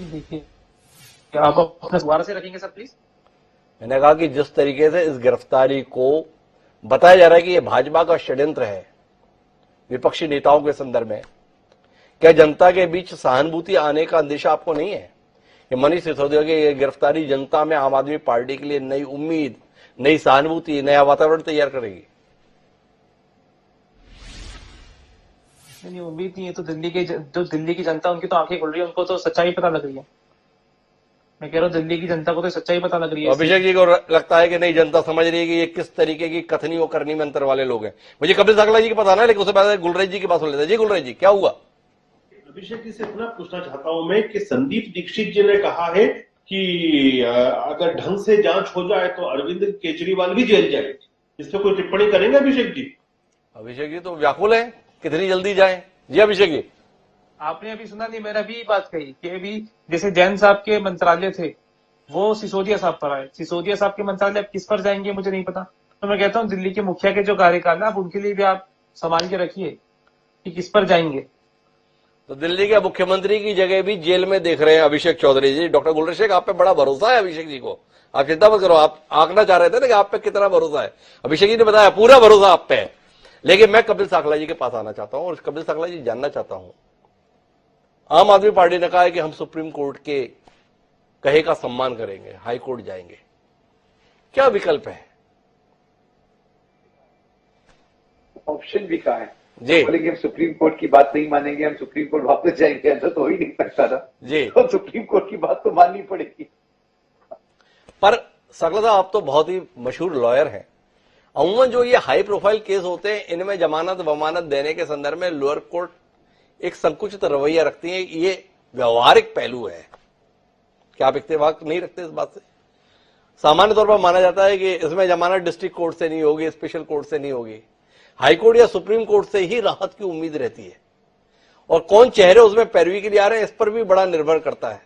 Speaker 4: देखिए आप अपना दोबारा से रखेंगे सर प्लीज।
Speaker 1: मैंने कहा कि जिस तरीके से इस गिरफ्तारी को बताया जा रहा है कि यह भाजपा का षड्यंत्र है विपक्षी नेताओं के संदर्भ में, क्या जनता के बीच सहानुभूति आने का अंदेशा आपको नहीं है कि मनीष सिसोदिया की यह गिरफ्तारी जनता में आम आदमी पार्टी के लिए नई उम्मीद, नई सहानुभूति, नया वातावरण तैयार करेगी?
Speaker 4: नहीं, उम्मीद नहीं है तो दिल्ली की जनता, उनकी तो आंखें खुल रही है, उनको तो सच्चाई पता लग रही है। मैं कह रहा हूँ दिल्ली की जनता को तो सच्चाई पता लग रही है।
Speaker 1: अभिषेक जी को लगता है कि नहीं, जनता समझ रही है कि ये किस तरीके की कथनी और करनी में अंतर वाले लोग हैं। मुझे कपिल साकला जी की पता ना, लेकिन उससे पहले गुलरेज जी की बात सुन लेते हैं। जी गुलरेज जी, क्या हुआ?
Speaker 3: अभिषेक जी से पुनः पूछना चाहता हूं मैं कि संदीप दीक्षित जी ने कहा है कि अगर ढंग से जांच हो जाए तो अरविंद केजरीवाल भी जेल जाए। इस पर कोई टिप्पणी करेंगे अभिषेक जी?
Speaker 1: अभिषेक जी तो व्याकुल है, कितनी जल्दी जाए। जी अभिषेक जी,
Speaker 4: आपने अभी सुना नहीं, मैंने अभी बात कही कि अभी जैसे जैन साहब के मंत्रालय थे वो सिसोदिया साहब पर आए। सिसोदिया साहब के मंत्रालय अब किस पर जाएंगे मुझे नहीं पता। तो मैं कहता हूँ दिल्ली के मुखिया के जो कार्यकाल है, आप उनके लिए भी आप संभाल के रखिए कि किस पर जाएंगे।
Speaker 1: तो दिल्ली के मुख्यमंत्री की जगह भी जेल में देख रहे हैं अभिषेक चौधरी जी। डॉक्टर गुलरेज, आप पे बड़ा भरोसा है अभिषेक जी को, आप चिंता मत करो। आप आंकना चाह रहे थे ना कि आप पे कितना भरोसा है, अभिषेक जी ने बताया पूरा भरोसा आप पे है। लेकिन मैं कपिल साकला जी के पास आना चाहता हूं और कपिल साकला जी जानना चाहता हूं, आम आदमी पार्टी ने कहा है कि हम सुप्रीम कोर्ट के कहे का सम्मान करेंगे, हाई कोर्ट जाएंगे, क्या विकल्प है?
Speaker 5: ऑप्शन भी कहा है
Speaker 1: जी,
Speaker 5: बोलेंगे हम सुप्रीम कोर्ट की बात नहीं मानेंगे, हम सुप्रीम कोर्ट वापस जाएंगे, ऐसा तो हो ही नहीं सकता था
Speaker 1: जी।
Speaker 5: तो सुप्रीम कोर्ट की बात तो माननी पड़ेगी।
Speaker 1: पर साकला साहब, आप तो बहुत ही मशहूर लॉयर हैं, अमूमन जो ये हाई प्रोफाइल केस होते हैं, इनमें जमानत वमानत देने के संदर्भ में लोअर कोर्ट एक संकुचित रवैया रखती है। ये व्यवहारिक पहलू है। क्या आप इत्तेफाक नहीं रखते इस बात से? सामान्य तौर पर माना जाता है कि इसमें जमानत डिस्ट्रिक्ट कोर्ट से नहीं होगी, स्पेशल कोर्ट से नहीं होगी, हाई कोर्ट या सुप्रीम कोर्ट से ही राहत की उम्मीद रहती है। और कौन चेहरे उसमें पैरवी के लिए आ रहे हैं, इस पर भी बड़ा निर्भर करता है।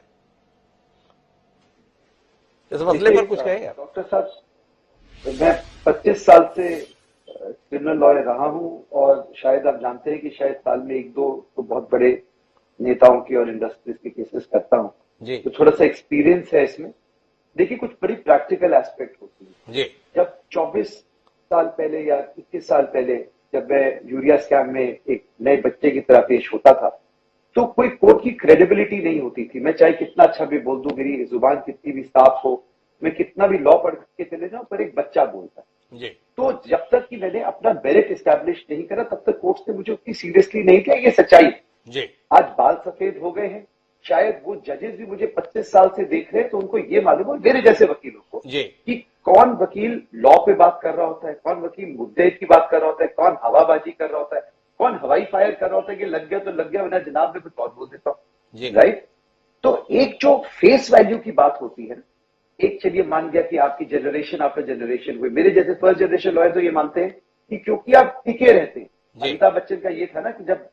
Speaker 1: इस मसले पर कुछ कहेंगे?
Speaker 5: डॉक्टर साहब, मैं 25 साल से क्रिमिनल लॉयर रहा हूं और शायद आप जानते हैं कि शायद साल में एक दो तो बहुत बड़े नेताओं की और इंडस्ट्रीज के केसेस करता हूं
Speaker 1: जी।
Speaker 5: तो थोड़ा सा एक्सपीरियंस है इसमें। देखिए, कुछ बड़ी प्रैक्टिकल एस्पेक्ट होती है
Speaker 1: जी।
Speaker 5: जब 24 साल पहले या 21 साल पहले जब मैं यूरिया स्कैम में एक नए बच्चे की तरह पेश होता था तो कोई कोर्ट की क्रेडिबिलिटी नहीं होती थी। मैं चाहे कितना अच्छा भी बोल दूं, मेरी जुबान कितनी भी साफ हो, मैं कितना भी लॉ पढ़ के चले जाऊं, पर एक बच्चा बोलता है।
Speaker 1: जी।
Speaker 5: तो जब तक कि मैंने अपना मेरिट एस्टैब्लिश नहीं करा तब तक कोर्ट ने मुझे उतनी सीरियसली नहीं किया। ये सच्चाई।
Speaker 1: जी।
Speaker 5: आज बाल सफेद हो गए हैं, शायद वो जजेस भी मुझे 25 साल से देख रहे हैं तो उनको ये मालूम है, मेरे जैसे वकीलों को,
Speaker 1: जी।
Speaker 5: कि कौन वकील लॉ पे बात कर रहा होता है, कौन वकील मुद्दे की बात कर रहा होता है, कौन हवाबाजी कर रहा होता है, कौन हवाई फायर कर रहा होता है कि लग गया तो लग गया, वरना जनाब में कुछ और बोल देता हूं। राइट। तो एक जो फेस वैल्यू की बात होती है, एक चलिए मान गया कि आपकी जनरेशन आफ्टर जनरेशन हुई, मेरे जैसे फर्स्ट जनरेशन लॉयर तो ये मानते हैं कि क्योंकि आप टिके रहते हैं। अमिताभ बच्चन का ये था ना कि जब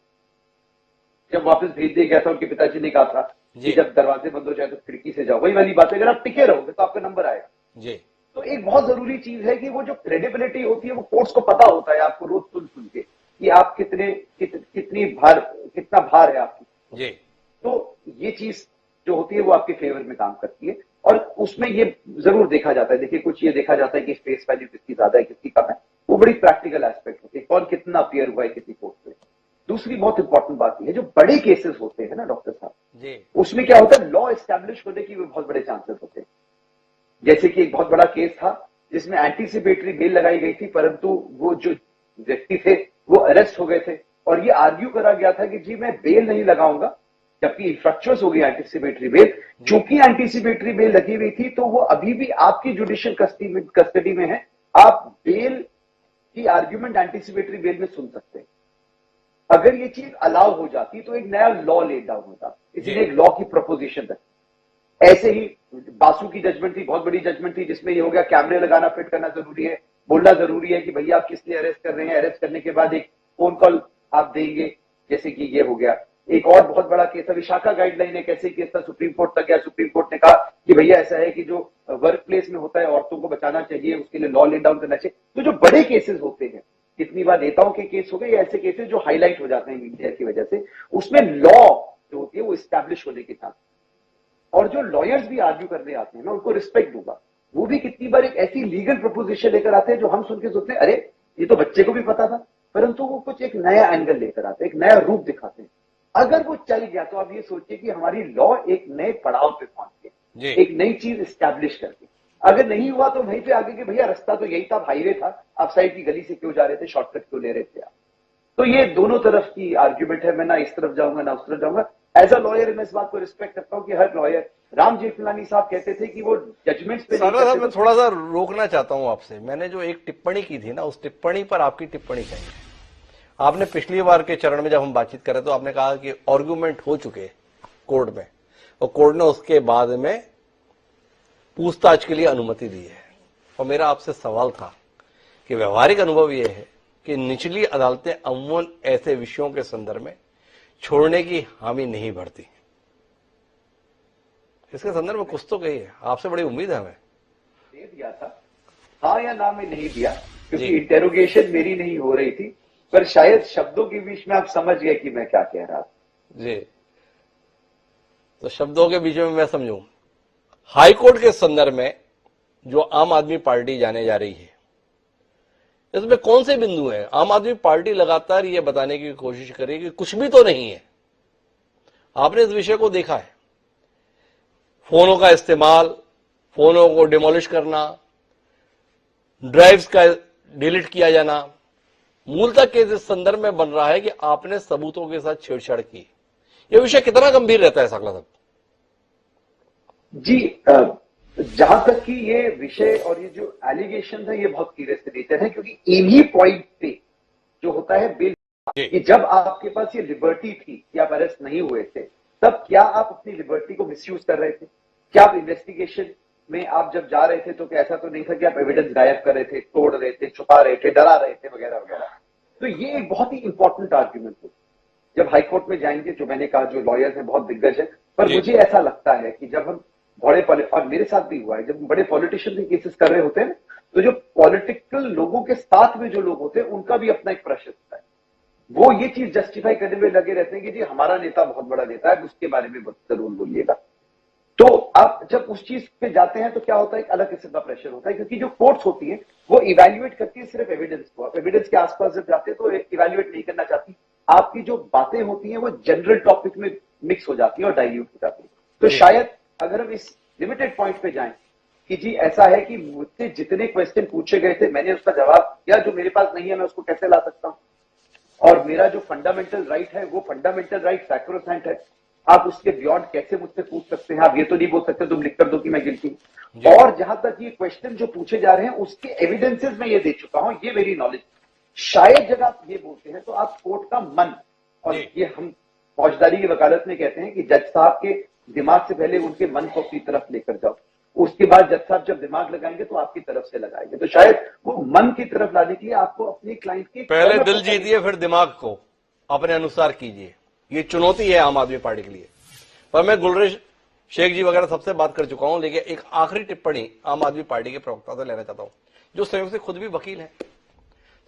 Speaker 5: वापस भेज दिया गया था, उनके पिताजी ने कहा था कि जब दरवाजे बंद हो जाए तो खिड़की से जाओ। वही वाली बात है, अगर आप टिके रहोगे तो आपका नंबर आएगा।
Speaker 1: जी।
Speaker 5: तो एक बहुत जरूरी चीज है कि वो जो क्रेडिबिलिटी होती है वो कोर्ट्स को पता होता है, आपको रोज सुन के कि आप कितना भार है आपकी।
Speaker 1: जी।
Speaker 5: तो ये चीज जो होती है वो आपके फेवर में काम करती है और उसमें ये जरूर देखा जाता है। देखिए, कुछ ये देखा जाता है कि फेस वैल्यू किसकी ज्यादा है किसकी कम है, वो बड़ी प्रैक्टिकल एस्पेक्ट होती है, कौन कितना अपीयर हुआ है किसी कोर्ट में। दूसरी बहुत इंपॉर्टेंट बात यह है, जो बड़े केसेस होते हैं ना डॉक्टर साहब, उसमें क्या होता है, लॉ एस्टैब्लिश होने की भी बहुत बड़े चांसेस होते हैं। जैसे कि एक बहुत बड़ा केस था जिसमें एंटीसिपेटरी बेल लगाई गई थी, परंतु वो जो व्यक्ति थे वो अरेस्ट हो गए थे और ये आर्ग्यू करा गया था कि जी मैं बेल नहीं लगाऊंगा, जबकि इंफ्रक्चुअस हो गई एंटीसिपेटरी बेल। चूंकि एंटीसिपेटरी बेल लगी हुई थी तो वो अभी भी आपकी जुडिशियल कस्टडी में है, आप बेल की आर्ग्यूमेंट एंटीसिपेटरी बेल में सुन सकते हैं। अगर ये चीज अलाउ हो जाती तो एक नया लॉ लेड डाउन होता, इसलिए एक लॉ की प्रपोजिशन है। ऐसे ही बासु की जजमेंट थी, बहुत बड़ी जजमेंट थी, जिसमें ये हो गया कैमरे लगाना फिट करना जरूरी है, बोलना जरूरी है कि भैया आप किस लिए अरेस्ट कर रहे हैं, अरेस्ट करने के बाद एक फोन कॉल आप देंगे, जैसे कि ये हो गया। एक और बहुत बड़ा केस था, विशाखा गाइडलाइन एक ऐसे केस था, सुप्रीम कोर्ट तक गया। सुप्रीम कोर्ट ने कहा कि भैया ऐसा है कि जो वर्क प्लेस में होता है औरतों को बचाना चाहिए, उसके लिए लॉ लेड डाउन करना चाहिए। तो जो बड़े केसेस होते हैं, कितनी बार नेताओं के केस हो गए या ऐसे केसेस जो हाईलाइट हो जाते हैं मीडिया की वजह से, उसमें लॉ जो होती है वो इस्टेब्लिश होने के साथ, और जो लॉयर्स भी आर्ग्यू करने आते हैं मैं उनको रिस्पेक्ट दूंगा, वो भी कितनी बार एक ऐसी लीगल प्रपोजिशन लेकर आते हैं जो हम सुन के सोचते हैं अरे ये तो बच्चे को भी पता था, परंतु वो कुछ एक नया एंगल लेकर आते हैं, एक नया रूप दिखाते हैं। अगर वो चल गया तो आप ये सोचिए कि हमारी लॉ एक नए पड़ाव पे पहुंच गई, एक नई चीज इस्टेब्लिश करके। अगर नहीं हुआ तो वहीं पे आगे के भैया रास्ता तो यही था, हाईवे था, आप साइड की गली से क्यों जा रहे थे, शॉर्टकट क्यों ले रहे थे आप। तो ये दोनों तरफ की आर्ग्यूमेंट है, मैं ना इस तरफ जाऊंगा ना उस तरफ जाऊंगा। एज अ लॉयर मैं इस बात को रिस्पेक्ट करता हूं कि हर लॉयर, राम जेठमलानी साहब कहते थे कि वो जजमेंट्स पे
Speaker 1: सागर साहब मैं थोड़ा सा रोकना चाहता हूं आपसे। मैंने जो एक टिप्पणी की थी ना, उस टिप्पणी पर आपकी टिप्पणी चाहिए। आपने पिछली बार के चरण में जब हम बातचीत कर रहे तो आपने कहा कि आर्गुमेंट हो चुके कोर्ट में और कोर्ट ने उसके बाद में पूछताछ के लिए अनुमति दी है। और मेरा आपसे सवाल था कि व्यवहारिक अनुभव यह है कि निचली अदालतें अमूमन ऐसे विषयों के संदर्भ में छोड़ने की हामी नहीं भरती। इसके संदर्भ में कुछ तो कही है, आपसे बड़ी उम्मीद है हमें।
Speaker 5: दे दिया था, हाँ या ना में नहीं दिया, क्योंकि इंटेरोगेशन मेरी नहीं हो रही थी, पर शायद शब्दों के बीच में आप समझ गए कि मैं क्या कह रहा था।
Speaker 1: जी, तो शब्दों के बीच में मैं समझूं, हाईकोर्ट के संदर्भ में जो आम आदमी पार्टी जाने जा रही है, इसमें कौन से बिंदु हैं? आम आदमी पार्टी लगातार ये बताने की कोशिश करी कि कुछ भी तो नहीं है। आपने इस विषय को देखा है, फोनों का इस्तेमाल, फोनों को डिमोलिश करना, ड्राइव्स का डिलीट किया जाना, मूलतः केस इस संदर्भ में बन रहा है कि आपने सबूतों के साथ छेड़छाड़ की। यह विषय कितना गंभीर रहता है साकला साहब?
Speaker 5: जी, जहां तक कि ये विषय और ये जो एलिगेशन है ये बहुत सीरियस नेचर है, क्योंकि इन्हीं पॉइंट पे जो होता है बिल कि जब आपके पास ये लिबर्टी थी कि आप अरेस्ट नहीं हुए थे, तब क्या आप अपनी लिबर्टी को मिसयूज कर रहे थे? क्या आप इन्वेस्टिगेशन में आप जब जा रहे थे तो क्या ऐसा तो नहीं था कि आप एविडेंस गायब कर रहे थे, तोड़ रहे थे, छुपा रहे थे, डरा रहे थे वगैरह वगैरह? तो ये एक बहुत ही इंपॉर्टेंट आर्ग्यूमेंट है। जब हाईकोर्ट में जाएंगे, जो मैंने कहा जो लॉयर्स हैं बहुत दिग्गज है, पर मुझे ऐसा लगता है कि जब हम और मेरे साथ भी हुआ है, जब बड़े पॉलिटिशियन के केसेस कर रहे होते हैं तो जो पॉलिटिकल लोगों के साथ में जो लोग होते हैं उनका भी अपना एक प्रेशर होता है। वो ये चीज जस्टिफाई करने में लगे रहते हैं कि जी हमारा नेता बहुत बड़ा नेता है, उसके बारे में जरूर बोलिएगा। तो आप जब उस चीज पे जाते हैं तो क्या होता है, एक अलग किस्म का प्रेशर होता है, क्योंकि जो कोर्ट्स होती है वो इवैल्यूएट करती है सिर्फ एविडेंस को। आप एविडेंस के आसपास जब जाते हैं तो इवैल्यूएट नहीं करना चाहती। आपकी जो बातें होती हैं वो जनरल टॉपिक में मिक्स हो जाती है और डाइल्यूट हो जाती है। तो शायद अगर हम इस लिमिटेड पॉइंट पे जाएं कि जी ऐसा है कि मुझसे जितने क्वेश्चन पूछे गए थे मैंने उसका जवाब दिया, जो मेरे पास नहीं है मैं उसको कैसे ला सकता हूं, और मेरा जो फंडामेंटल राइट है वो फंडामेंटल राइट सैक्रोसैंक्ट है, आप उसके बियॉन्ड कैसे मुझसे पूछ सकते हैं? आप ये तो नहीं बोल सकते तुम लिख कर दो कि मैं गिल्टी हूं। और जहां तक ये क्वेश्चन जो पूछे जा रहे हैं उसके एविडेंसेस मैं ये दे चुका हूं, ये मेरी नॉलेज। शायद जब आप ये बोलते हैं तो आप कोर्ट का मन, और ये हम फौजदारी की वकालत में कहते हैं कि जज साहब के दिमाग से पहले उनके मन को अपनी तरफ लेकर जाओ, उसके बाद जज साहब जब दिमाग लगाएंगे तो आपकी तरफ से लगाएंगे। तो शायद वो मन की तरफ लाने के लिए आपको अपनी क्लाइंट की
Speaker 1: पहले दिल जीतिए फिर दिमाग को अपने अनुसार कीजिए। ये चुनौती है आम आदमी पार्टी के लिए। पर मैं गुलरेज शेख जी वगैरह सबसे बात कर चुका हूं, लेकिन एक आखिरी टिप्पणी आम आदमी पार्टी के प्रवक्ता से लेना चाहता हूं, जो संयोग से खुद भी वकील है।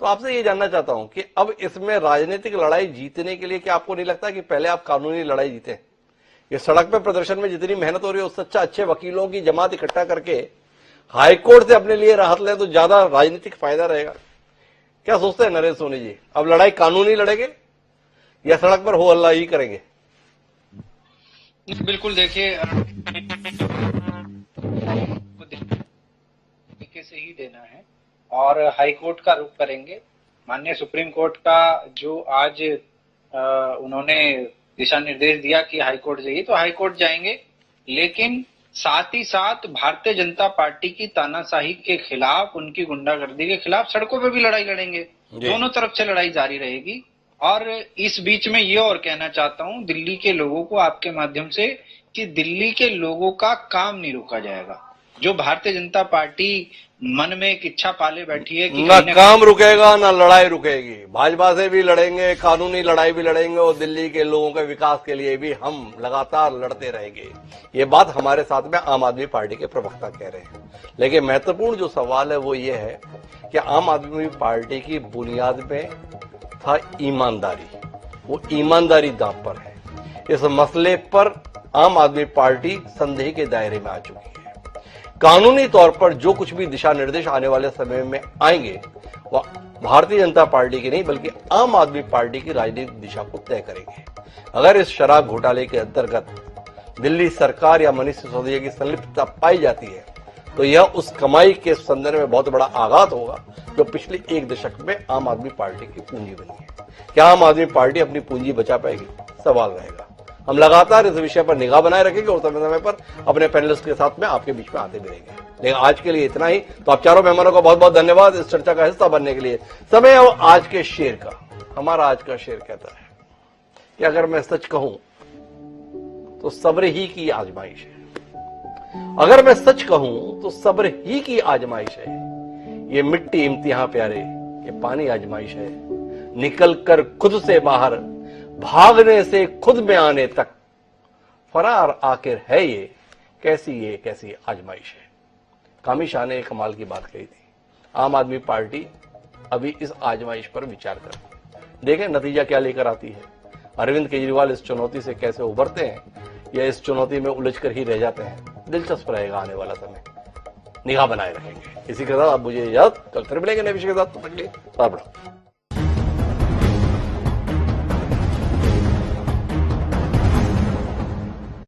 Speaker 1: तो आपसे ये जानना चाहता हूं कि अब इसमें राजनीतिक लड़ाई जीतने के लिए क्या आपको नहीं लगता कि पहले आप कानूनी लड़ाई जीते? ये सड़क पे प्रदर्शन में जितनी मेहनत हो रही है उससे अच्छा अच्छे वकीलों की जमात इकट्ठा करके हाईकोर्ट से अपने लिए राहत ले तो ज्यादा राजनीतिक फायदा रहेगा। क्या सोचते हैं नरेश सोनी जी? अब लड़ाई कानूनी लड़ेंगे या सड़क पर हो हल्ला ही करेंगे?
Speaker 2: बिल्कुल, देखिए तरीके से ही देना है और हाई कोर्ट का रुख करेंगे। माननीय सुप्रीम कोर्ट का जो आज उन्होंने दिशा निर्देश दिया कि हाई कोर्ट जाइए, तो हाई कोर्ट जाएंगे, लेकिन साथ ही साथ भारतीय जनता पार्टी की तानाशाही के खिलाफ, उनकी गुंडागर्दी के खिलाफ सड़कों पे भी लड़ाई लड़ेंगे। दोनों तरफ से लड़ाई जारी रहेगी। और इस बीच में ये और कहना चाहता हूं दिल्ली के लोगों को आपके माध्यम से कि दिल्ली के लोगों का काम नहीं रोका जाएगा। जो भारतीय जनता पार्टी मन में एक इच्छा पाले बैठी है कि
Speaker 1: ना काम रुकेगा ना लड़ाई रुकेगी। भाजपा से भी लड़ेंगे, कानूनी लड़ाई भी लड़ेंगे और दिल्ली के लोगों के विकास के लिए भी हम लगातार लड़ते रहेंगे। ये बात हमारे साथ में आम आदमी पार्टी के प्रवक्ता कह रहे हैं। लेकिन महत्वपूर्ण जो सवाल है वो ये है कि आम आदमी पार्टी की बुनियाद में था ईमानदारी। वो ईमानदारी दांव पर है। इस मसले पर आम आदमी पार्टी संदेह के दायरे में आ चुकी है। कानूनी तौर पर जो कुछ भी दिशा निर्देश आने वाले समय में आएंगे वह भारतीय जनता पार्टी की नहीं बल्कि आम आदमी पार्टी की राजनीतिक दिशा को तय करेंगे। अगर इस शराब घोटाले के अंतर्गत दिल्ली सरकार या मनीष सिसोदिया की संलिप्तता पाई जाती है तो यह उस कमाई के संदर्भ में बहुत बड़ा आघात होगा जो पिछले एक दशक में आम आदमी पार्टी की पूंजी बनी है। क्या आम आदमी पार्टी अपनी पूंजी बचा पाएगी? सवाल रहेगा। हम लगातार इस विषय पर निगाह बनाए रखेंगे और समय समय पर अपने पैनलिस्ट के साथ में आपके बीच में आते भी रहेंगे। लेकिन आज के लिए इतना ही। तो आप चारों मेहमानों का बहुत बहुत धन्यवाद इस चर्चा का हिस्सा बनने के लिए। समय अब आज के शेर का। हमारा आज का शेर कहता है कि अगर मैं सच कहूं तो सब्र ही की आजमाइश है। अगर मैं सच कहूं तो सब्र ही की आजमाइश है। ये मिट्टी इम्तिहान प्यारे, ये पानी आजमाइश है। निकल कर खुद से बाहर, भागने से खुद में आने तक फरार आखिर है ये कैसी आजमाइश है। कामी शाह ने कमाल की बात कही थी। आम आदमी पार्टी अभी इस आजमाइश पर विचार कर देखें नतीजा क्या लेकर आती है। अरविंद केजरीवाल इस चुनौती से कैसे उभरते हैं या इस चुनौती में उलझ कर ही रह जाते हैं। दिलचस्प रहेगा आने वाला समय। निगाह बनाए रखेंगे। इसी के साथ आप मुझे इजाजत, कल फिर मिलेंगे नए विषय के साथ। तो तक के लिए